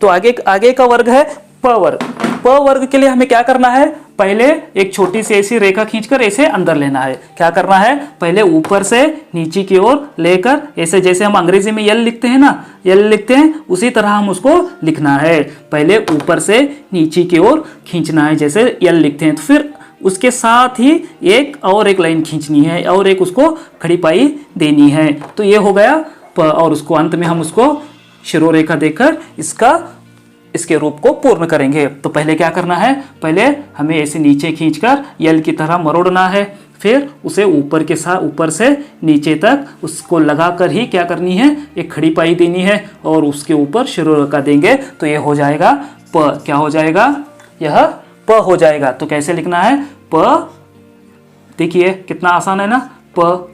तो आगे का वर्ग है प वर्ग। प वर्ग के लिए हमें क्या करना है, पहले एक छोटी सी ऐसी रेखा खींचकर ऐसे अंदर लेना है। क्या करना है, पहले ऊपर से नीचे की ओर लेकर ऐसे, जैसे हम अंग्रेजी में यल लिखते हैं ना, यल लिखते हैं, उसी तरह हम उसको लिखना है। पहले ऊपर से नीचे की ओर खींचना है जैसे यल लिखते हैं, तो फिर उसके साथ ही एक लाइन खींचनी है और एक उसको खड़ी पाई देनी है। तो ये हो गया प, और उसको अंत में हम उसको शिरोरेखा देकर इसके रूप को पूर्ण करेंगे। तो पहले क्या करना है, पहले हमें ऐसे नीचे खींचकर यल की तरह मरोड़ना है, फिर उसे ऊपर से नीचे तक उसको लगाकर ही क्या करनी है, एक खड़ी पाई देनी है और उसके ऊपर शिरोरेखा देंगे। तो ये हो जाएगा प। क्या हो जाएगा, यह प हो जाएगा। तो कैसे लिखना है, प, देखिए कितना आसान है ना, प,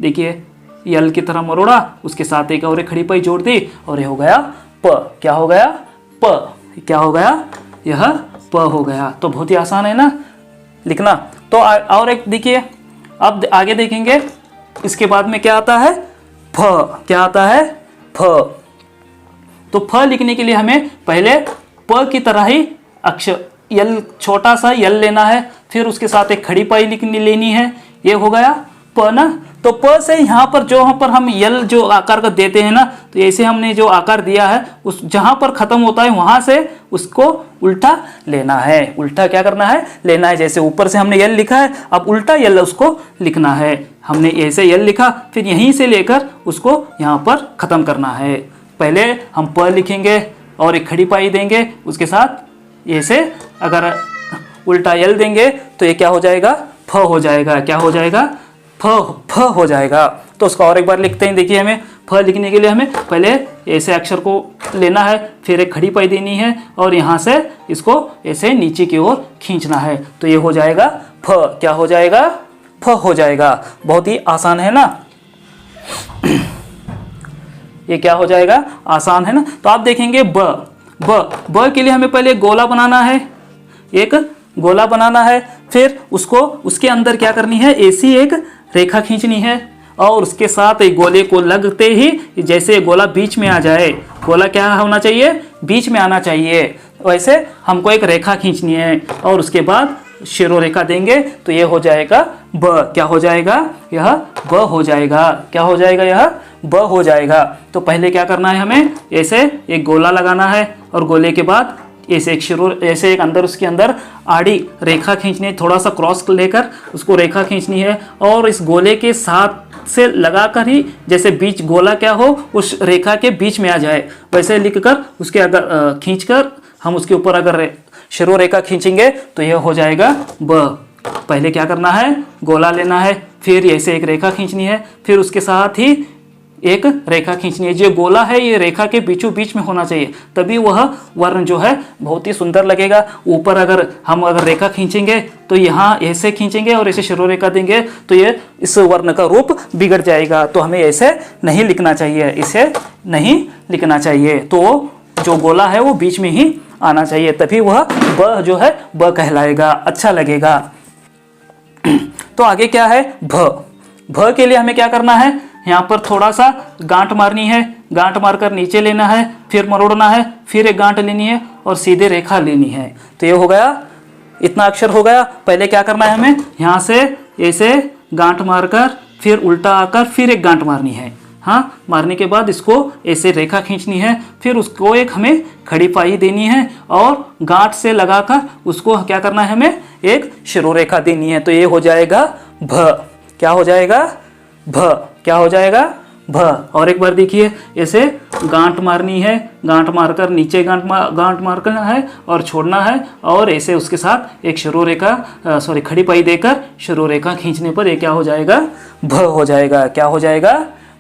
देखिए यल की तरह मरोड़ा, उसके साथ एक और एक खड़ी पाई जोड़ दी और ये हो गया प। क्या हो गया, प। क्या हो गया, यह प हो गया। तो बहुत ही आसान है ना लिखना। तो और एक देखिए, अब आगे देखेंगे इसके बाद में क्या आता है, फ। क्या आता है, फ। तो फ लिखने के लिए हमें पहले प की तरह ही अक्षर यल, छोटा सा यल लेना है, फिर उसके साथ एक खड़ी पाई लेनी है। ये हो गया प ना। तो प से यहाँ पर हम यल जो आकार का देते हैं ना, तो ऐसे हमने जो आकार दिया है उस जहाँ पर खत्म होता है वहां से उसको उल्टा लेना है। उल्टा क्या करना है, लेना है। जैसे ऊपर से हमने यल लिखा है, अब उल्टा यल उसको लिखना है। हमने ऐसे यल लिखा, फिर यहीं से लेकर उसको यहाँ पर खत्म करना है। पहले हम प लिखेंगे और एक खड़ी पाई देंगे, उसके साथ ऐसे अगर उल्टा यल देंगे तो ये क्या हो जाएगा, फ हो जाएगा। क्या हो जाएगा, फ हो जाएगा। तो उसका और एक बार लिखते हैं। देखिए हमें फ लिखने के लिए हमें पहले ऐसे अक्षर को लेना है, फिर एक खड़ी पाई देनी है और यहाँ से इसको ऐसे नीचे की ओर खींचना है। तो ये हो जाएगा फ। क्या हो जाएगा, फ हो जाएगा। बहुत ही आसान है ना ये क्या हो जाएगा, आसान है ना। तो आप देखेंगे ब के लिए हमें पहले गोला बनाना है, एक गोला बनाना है, फिर उसको उसके अंदर क्या करनी है, ऐसी एक रेखा खींचनी है और उसके साथ एक गोले को लगते ही जैसे गोला बीच में आ जाए, गोला क्या होना चाहिए, बीच में आना चाहिए, वैसे हमको एक रेखा खींचनी है और उसके बाद शिरोरेखा देंगे। तो ये हो जाएगा ब। क्या हो जाएगा, यह ब हो जाएगा। क्या हो जाएगा, यह ब हो जाएगा। तो पहले क्या करना है, हमें ऐसे एक गोला लगाना है और गोले के बाद ऐसे एक अंदर उसके अंदर आड़ी रेखा खींचनी है, थोड़ा सा क्रॉस लेकर उसको रेखा खींचनी है और इस गोले के साथ से लगाकर ही जैसे बीच गोला क्या हो उस रेखा के बीच में आ जाए, वैसे लिखकर उसके अगर खींचकर हम उसके ऊपर अगर शिरोरेखा खींचेंगे तो यह हो जाएगा ब। पहले क्या करना है, गोला लेना है, फिर ऐसे एक रेखा खींचनी है, फिर उसके साथ ही एक रेखा खींचनी है। जो गोला है ये रेखा के बीचों बीच में होना चाहिए, तभी वह वर्ण जो है बहुत ही सुंदर लगेगा। ऊपर अगर रेखा खींचेंगे तो यहाँ ऐसे खींचेंगे और ऐसे शिरोरेखा देंगे तो ये इस वर्ण का रूप बिगड़ जाएगा। तो हमें ऐसे नहीं लिखना चाहिए, इसे नहीं लिखना चाहिए। तो जो गोला है वो बीच में ही आना चाहिए, तभी वह ब जो है ब कहलाएगा, अच्छा लगेगा। तो आगे क्या है, भ के लिए हमें क्या करना है, यहाँ पर थोड़ा सा गांठ मारनी है, गांठ मारकर नीचे लेना है, फिर मरोड़ना है, फिर एक गांठ लेनी है और सीधे रेखा लेनी है। तो ये हो गया, इतना अक्षर हो गया। पहले क्या करना है, हमें यहाँ से ऐसे गांठ मारकर फिर उल्टा आकर फिर एक गांठ मारनी है। हाँ, मारने के बाद इसको ऐसे रेखा खींचनी है, फिर उसको एक हमें खड़ी पाई देनी है और गांठ से लगाकर उसको क्या करना है, हमें एक शिरोरेखा देनी है। तो ये हो जाएगा भ। क्या हो जाएगा, भ। क्या हो जाएगा, भ। और एक बार देखिए, ऐसे गांठ मारनी है, गांठ मारकर नीचे गांठ मारना है और छोड़ना है और ऐसे उसके साथ एक शिरोरेखा खड़ी पाई देकर शिरोरेखा खींचने पर ये क्या हो जाएगा, भ हो जाएगा। क्या हो जाएगा,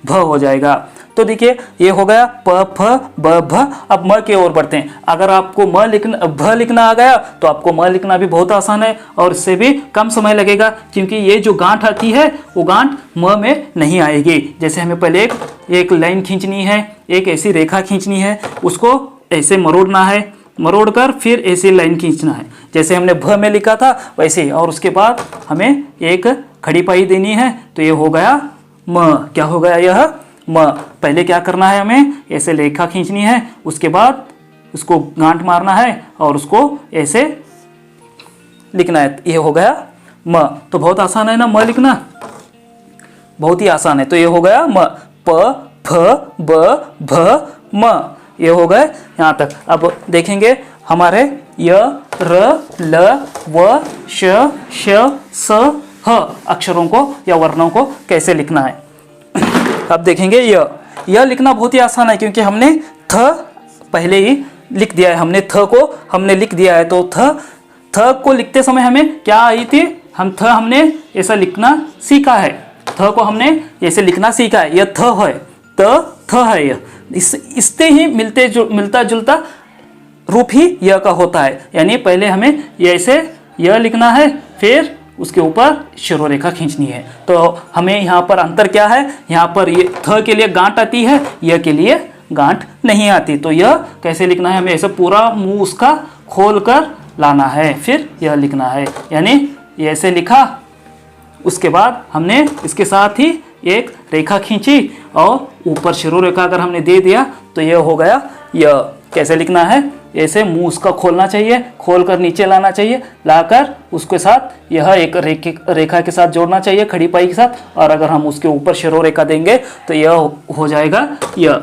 भ हो जाएगा। तो देखिए ये हो गया प फ ब भ। अब म की ओर बढ़ते हैं। अगर आपको भ लिखना आ गया तो आपको म लिखना भी बहुत आसान है और इससे भी कम समय लगेगा, क्योंकि ये जो गांठ आती है वो गांठ म में नहीं आएगी। जैसे हमें पहले एक लाइन खींचनी है, एक ऐसी रेखा खींचनी है, उसको ऐसे मरोड़ना है, मरोड़कर फिर ऐसी लाइन खींचना है जैसे हमने भ में लिखा था वैसे, और उसके बाद हमें एक खड़ी पाई देनी है। तो ये हो गया म। क्या हो गया, यह म। पहले क्या करना है, हमें ऐसे रेखा खींचनी है, उसके बाद उसको गांठ मारना है और उसको ऐसे लिखना है। ये हो गया म। तो बहुत आसान है ना म लिखना, बहुत ही आसान है। तो ये हो गया म, प फ ब भ म, ये हो गए यहाँ तक। अब देखेंगे हमारे य र ल व श स ह अक्षरों को या वर्णों को कैसे लिखना है। अब देखेंगे यह लिखना बहुत ही आसान है, क्योंकि हमने थ पहले ही लिख दिया है, हमने थ को हमने लिख दिया है। तो थ को लिखते समय हमें क्या आई थी, हमने ऐसा लिखना सीखा है, थ को हमने ऐसे लिखना सीखा है। यह थ है, थ है। यह इससे ही मिलता जुलता रूप ही यह का होता है। यानी पहले हमें ऐसे यह लिखना है, फिर उसके ऊपर शिरोरेखा खींचनी है। तो हमें यहाँ पर अंतर क्या है, यहाँ पर ये थ के लिए गांठ आती है, यह के लिए गांठ नहीं आती। तो यह कैसे लिखना है, हमें ऐसे पूरा मुंह उसका खोल कर लाना है, फिर यह लिखना है। यानी ऐसे लिखा, उसके बाद हमने इसके साथ ही एक रेखा खींची और ऊपर शिरोरेखा अगर हमने दे दिया तो यह हो गया यह। कैसे लिखना है, ऐसे मुंह उसका खोलना चाहिए, खोल कर नीचे लाना चाहिए, लाकर उसके साथ यह एक रेखा के साथ जोड़ना चाहिए, खड़ी पाई के साथ। और अगर हम उसके ऊपर शिरोरेखा देंगे तो यह हो जाएगा यह।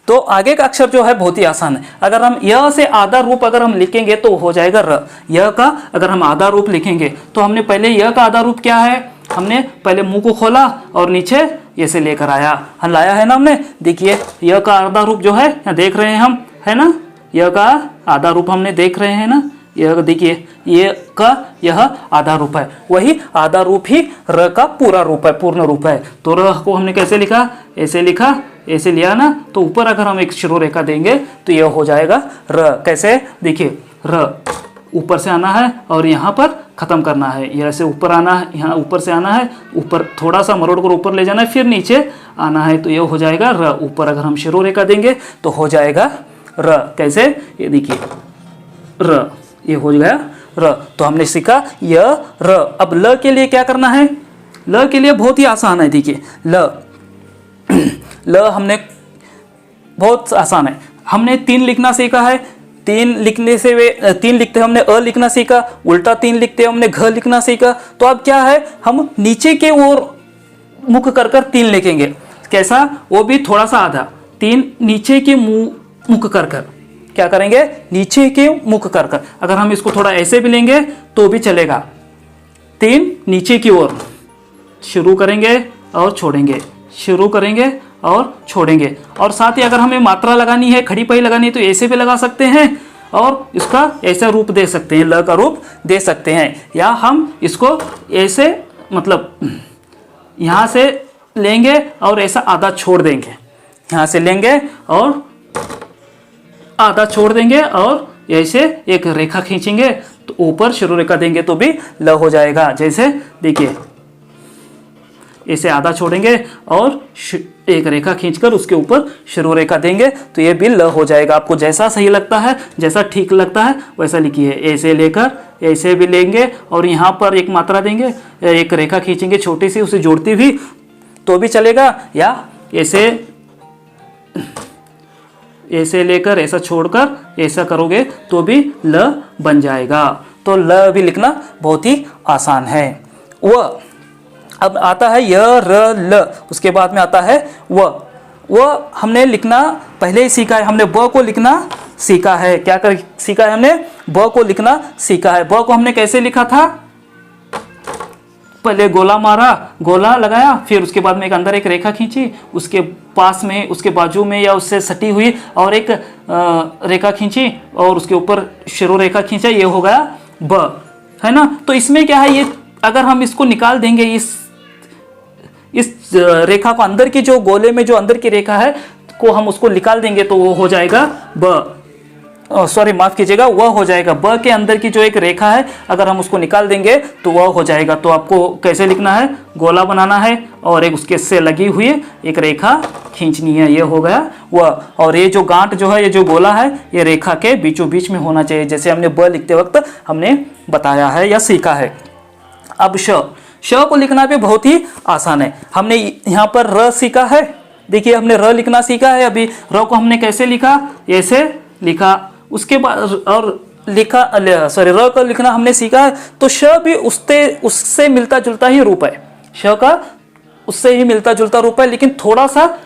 तो आगे का अक्षर जो है बहुत ही आसान है। अगर हम यह से आधा रूप अगर हम लिखेंगे तो हो जाएगा र। यह का अगर हम आधा रूप लिखेंगे तो हमने पहले यह का आधा रूप क्या है, हमने पहले मुंह को खोला और नीचे ऐसे लेकर आया, हम लाया है ना हमने। देखिए यह का आधा रूप जो है यहाँ देख रहे हैं हम, है ना, यह का आधा रूप हमने देख रहे हैं ना। यह देखिए ये का यह आधा रूप है, वही आधा रूप ही र का पूरा रूप है, पूर्ण रूप है। तो र को हमने कैसे लिखा, ऐसे लिखा, ऐसे लिया ना, तो ऊपर अगर हम एक शिरोरेखा देंगे तो यह हो जाएगा र। कैसे, देखिए र ऊपर से आना है और यहाँ पर खत्म करना है, यह से ऊपर आना है, यहाँ ऊपर से आना है, ऊपर थोड़ा सा मरोड़ कर ऊपर ले जाना है, फिर नीचे आना है, तो यह हो जाएगा र। ऊपर अगर हम शिरोरेखा देंगे तो हो जाएगा र। कैसे, ये देखिए र, ये हो गया र। तो हमने सीखा य र। अब ल के लिए क्या करना है, ल के लिए बहुत ही आसान है। देखिए ल हमने बहुत आसान है, हमने 3 लिखना सीखा है। 3 लिखने से तीन लिखते हमने अ लिखना सीखा, उल्टा 3 लिखते हमने घ लिखना सीखा। तो अब क्या है, हम नीचे के ओर मुख कर कर 3 लिखेंगे। कैसा, वो भी थोड़ा सा आधा, 3 नीचे के मुख कर कर क्या करेंगे, नीचे के मुख कर कर। अगर हम इसको थोड़ा ऐसे भी लेंगे तो भी चलेगा। 3 नीचे की ओर शुरू करेंगे और छोड़ेंगे, शुरू करेंगे और छोड़ेंगे। और साथ ही अगर हमें मात्रा लगानी है, खड़ी पाई लगानी है तो ऐसे भी लगा सकते हैं और इसका ऐसा रूप दे सकते हैं, ल का रूप दे सकते हैं। या हम इसको ऐसे मतलब यहाँ से लेंगे और ऐसा आधा छोड़ देंगे, यहाँ से लेंगे और आधा छोड़ देंगे और ऐसे एक रेखा खींचेंगे तो ऊपर शुरू रेखा देंगे तो भी ल हो जाएगा। जैसे देखिए ऐसे आधा छोड़ेंगे और एक रेखा खींचकर उसके ऊपर शुरू रेखा देंगे तो ये भी ल हो जाएगा। आपको जैसा सही लगता है, जैसा ठीक लगता है वैसा लिखिए। ऐसे लेकर ऐसे भी लेंगे और यहाँ पर एक मात्रा देंगे, एक रेखा खींचेंगे छोटी सी, उसे जोड़ती भी तो भी चलेगा। या ऐसे लेकर ऐसा छोड़कर ऐसा करोगे तो भी ल बन जाएगा। तो ल भी लिखना बहुत ही आसान है। अब आता है य र ल, उसके बाद में आता है व हमने लिखना पहले ही सीखा है, हमने ब को लिखना सीखा है। क्या कर सीखा है हमने, ब को लिखना सीखा है। ब को हमने कैसे लिखा था, पहले गोला मारा, गोला लगाया, फिर उसके बाद में एक अंदर एक रेखा खींची, उसके पास में उसके बाजू में या उससे सटी हुई और एक रेखा खींची और उसके ऊपर शुरू रेखा खींचा, ये हो गया ब, है ना। तो इसमें क्या है, ये अगर हम इसको निकाल देंगे, इस रेखा को अंदर की जो गोले में जो अंदर की रेखा है को हम उसको निकाल देंगे तो वो हो जाएगा ब, सॉरी माफ कीजिएगा, वह हो जाएगा। ब के अंदर की जो एक रेखा है अगर हम उसको निकाल देंगे तो वह हो जाएगा। तो आपको कैसे लिखना है, गोला बनाना है और एक उसके से लगी हुई एक रेखा खींचनी है, ये हो गया वह। और ये जो गांठ जो है, ये जो गोला है, ये रेखा के बीचों बीच में होना चाहिए, जैसे हमने ब लिखते वक्त हमने बताया है या सीखा है। अब श को लिखना भी बहुत ही आसान है। हमने यहाँ पर र सीखा है, देखिए हमने र लिखना सीखा है अभी। र को हमने कैसे लिखा, ऐसे लिखा। उसके बाद और लिखा सॉरी र का लिखना हमने सीखा है। तो श भी उससे मिलता जुलता ही रूप है, श का उससे ही मिलता जुलता रूप है, लेकिन थोड़ा सा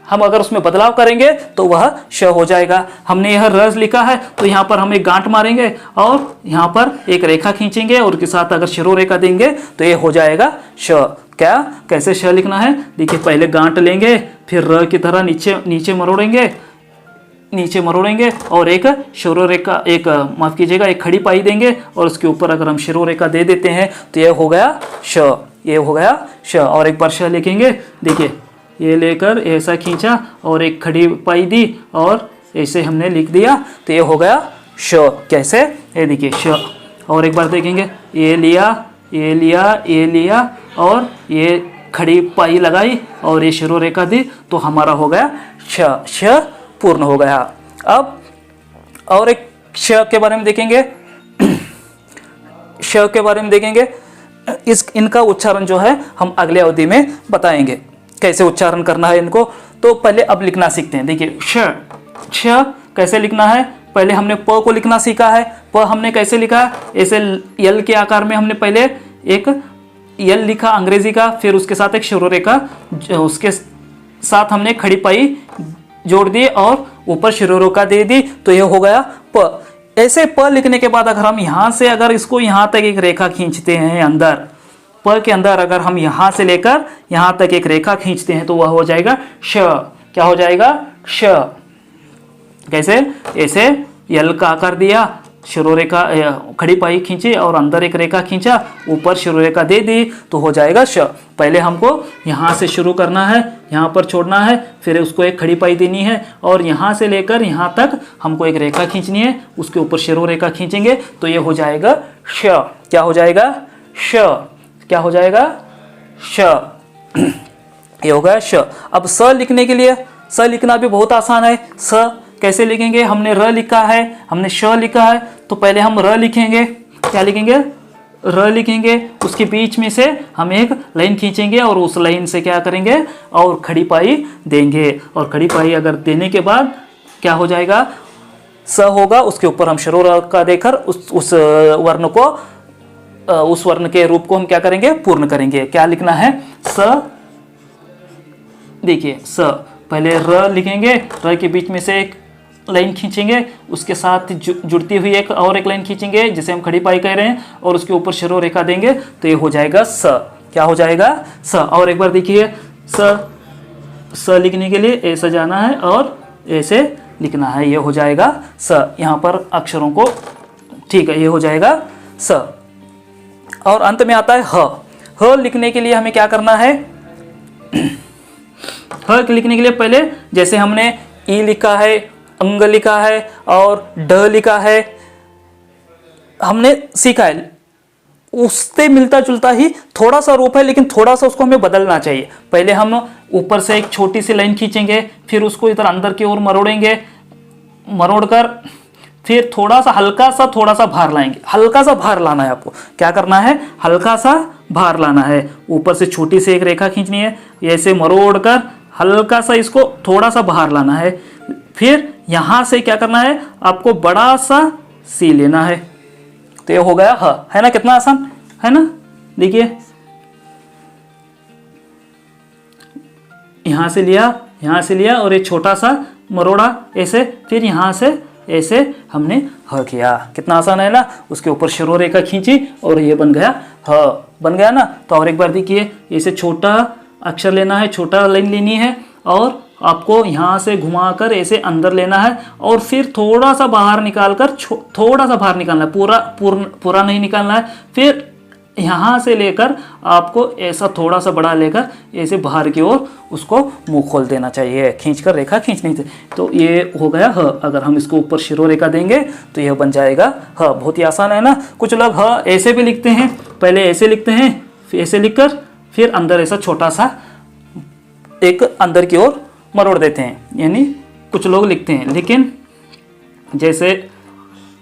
हम अगर उसमें बदलाव करेंगे तो वह श हो जाएगा। हमने यह रज लिखा है तो यहाँ पर हम एक गांठ मारेंगे और यहाँ पर एक रेखा खींचेंगे और उसके साथ अगर शिरो रेखा देंगे तो ये हो जाएगा श। क्या, कैसे श लिखना है, देखिए पहले गांठ लेंगे, फिर र की तरह नीचे नीचे मरोड़ेंगे और एक शिरो रेखा, एक माफ कीजिएगा, एक खड़ी पाई देंगे और उसके ऊपर अगर हम शिरो रेखा दे देते हैं तो यह हो गया श, ये हो गया श। और एक बार श लिखेंगे, देखिए ये लेकर ऐसा खींचा और एक खड़ी पाई दी और ऐसे हमने लिख दिया तो ये हो गया श। कैसे, ये देखिए श। और एक बार देखेंगे, ये लिया, ये लिया, ये लिया और ये खड़ी पाई लगाई और ये शिरो रेखा दी तो हमारा हो गया श। श पूर्ण हो गया। अब और एक श के बारे में देखेंगे, श के बारे में देखेंगे। इनका उच्चारण जो है हम अगले अवधि में बताएंगे कैसे उच्चारण करना है इनको। तो पहले अब लिखना सीखते हैं। देखिए श, श कैसे लिखना है, पहले हमने प को लिखना सीखा है। प हमने कैसे लिखा, ऐसे यल के आकार में हमने पहले एक यल लिखा अंग्रेजी का, फिर उसके साथ एक शिरो रेखा, उसके साथ हमने खड़ी पाई जोड़ दी और ऊपर शिरो रेखा दे दी तो यह हो गया प। ऐसे प लिखने के बाद अगर हम यहाँ से अगर इसको यहाँ तक एक रेखा खींचते हैं अंदर, प के अंदर अगर हम यहाँ से लेकर यहाँ तक एक रेखा खींचते हैं तो वह हो जाएगा श। क्या हो जाएगा, श। कैसे, ऐसे यल का आकार दिया, शिरो रेखा खड़ी पाई खींची और अंदर एक रेखा खींचा, ऊपर शिरो रेखा दे दी तो हो जाएगा श। पहले हमको यहाँ से शुरू करना है, यहाँ पर छोड़ना है, फिर उसको एक खड़ी पाई देनी है और यहाँ से लेकर यहाँ तक हमको एक रेखा खींचनी है, उसके ऊपर शिरो रेखा खींचेंगे तो ये हो जाएगा श। क्या हो जाएगा, श। क्या हो जाएगा, श। ये हो गया श। अब स लिखने के लिए, स लिखना भी बहुत आसान है। स कैसे लिखेंगे, हमने र लिखा है, हमने श लिखा है, तो पहले हम र लिखेंगे। क्या लिखेंगे, र लिखेंगे, उसके बीच में से हम एक लाइन खींचेंगे और उस लाइन से क्या करेंगे और खड़ी पाई देंगे और खड़ी पाई अगर देने के बाद क्या हो जाएगा, स होगा, उसके ऊपर हम शिरो रेखा देकर उस वर्ण को, उस वर्ण के रूप को हम क्या करेंगे, पूर्ण करेंगे। क्या लिखना है, स। देखिए स, पहले र लिखेंगे, र के बीच में से एक लाइन खींचेंगे, उसके साथ जुड़ती हुई एक लाइन खींचेंगे जिसे हम खड़ी पाई कह रहे हैं और उसके ऊपर शिरो रेखा देंगे तो ये हो जाएगा स। क्या हो जाएगा, स। और एक बार देखिए स, स लिखने के लिए ऐसा जाना है और ऐसे लिखना है, ये हो जाएगा स। यहाँ पर अक्षरों को, ठीक है, ये हो जाएगा स। और अंत में आता है ह। ह लिखने के लिए हमें क्या करना है, ह लिखने के लिए पहले जैसे हमने ई लिखा है, अंग लिखा है और ड लिखा है, हमने सीखा है, उससे मिलता जुलता ही थोड़ा सा रूप है, लेकिन थोड़ा सा उसको हमें बदलना चाहिए। पहले हम ऊपर से एक छोटी सी लाइन खींचेंगे, फिर उसको इधर अंदर की ओर मरोड़ेंगे, मरोड़कर फिर थोड़ा सा थोड़ा सा भार लाएंगे। हल्का सा भार लाना है आपको, क्या करना है, हल्का सा भार लाना है। ऊपर से छोटी सी एक रेखा खींचनी है, ऐसे मरोड़कर हल्का सा इसको थोड़ा सा बाहर लाना है। फिर यहां से क्या करना है, आपको बड़ा सा सी लेना है तो ये हो गया ह। है ना, कितना आसान है ना। देखिए यहां से लिया, यहां से लिया और एक छोटा सा मरोड़ा ऐसे, फिर यहां से ऐसे हमने ह किया। कितना आसान है ना। उसके ऊपर शिरो रेखा खींची और ये बन गया ह, बन गया ना। तो और एक बार देखिए, ऐसे छोटा अक्षर लेना है, छोटा लाइन लेनी है और आपको यहाँ से घुमाकर ऐसे अंदर लेना है और फिर थोड़ा सा बाहर निकालकर थोड़ा सा बाहर निकालना है, पूरा नहीं निकालना है। फिर यहाँ से लेकर आपको ऐसा थोड़ा सा बड़ा लेकर ऐसे बाहर की ओर उसको मुंह खोल देना चाहिए, खींचकर रेखा खींचनी थी। तो ये हो गया ह। अगर हम इसको ऊपर शिरो रेखा देंगे तो यह बन जाएगा ह। बहुत ही आसान है ना। कुछ लोग ह ऐसे भी लिखते हैं, पहले ऐसे लिखते हैं, फिर ऐसे लिखकर फिर अंदर ऐसा छोटा सा एक अंदर की ओर मरोड़ देते हैं, यानी कुछ लोग लिखते हैं, लेकिन जैसे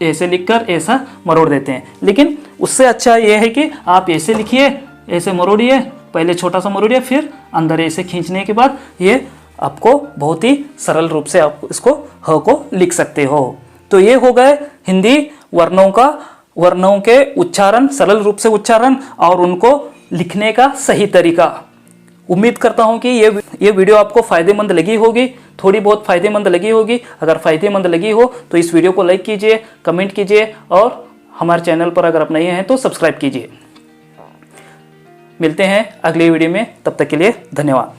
ऐसे लिखकर ऐसा मरोड़ देते हैं। लेकिन उससे अच्छा ये है कि आप ऐसे लिखिए, ऐसे मरोड़िए, पहले छोटा सा मरोड़िए, फिर अंदर ऐसे खींचने के बाद ये आपको बहुत ही सरल रूप से आप इसको ह को लिख सकते हो। तो ये हो गए हिंदी वर्णों के उच्चारण, सरल रूप से उच्चारण और उनको लिखने का सही तरीका। उम्मीद करता हूं कि ये वीडियो आपको फायदेमंद लगी होगी, थोड़ी बहुत फायदेमंद लगी होगी। अगर फायदेमंद लगी हो तो इस वीडियो को लाइक कीजिए, कमेंट कीजिए और हमारे चैनल पर अगर आप नए हैं तो सब्सक्राइब कीजिए। मिलते हैं अगली वीडियो में, तब तक के लिए धन्यवाद।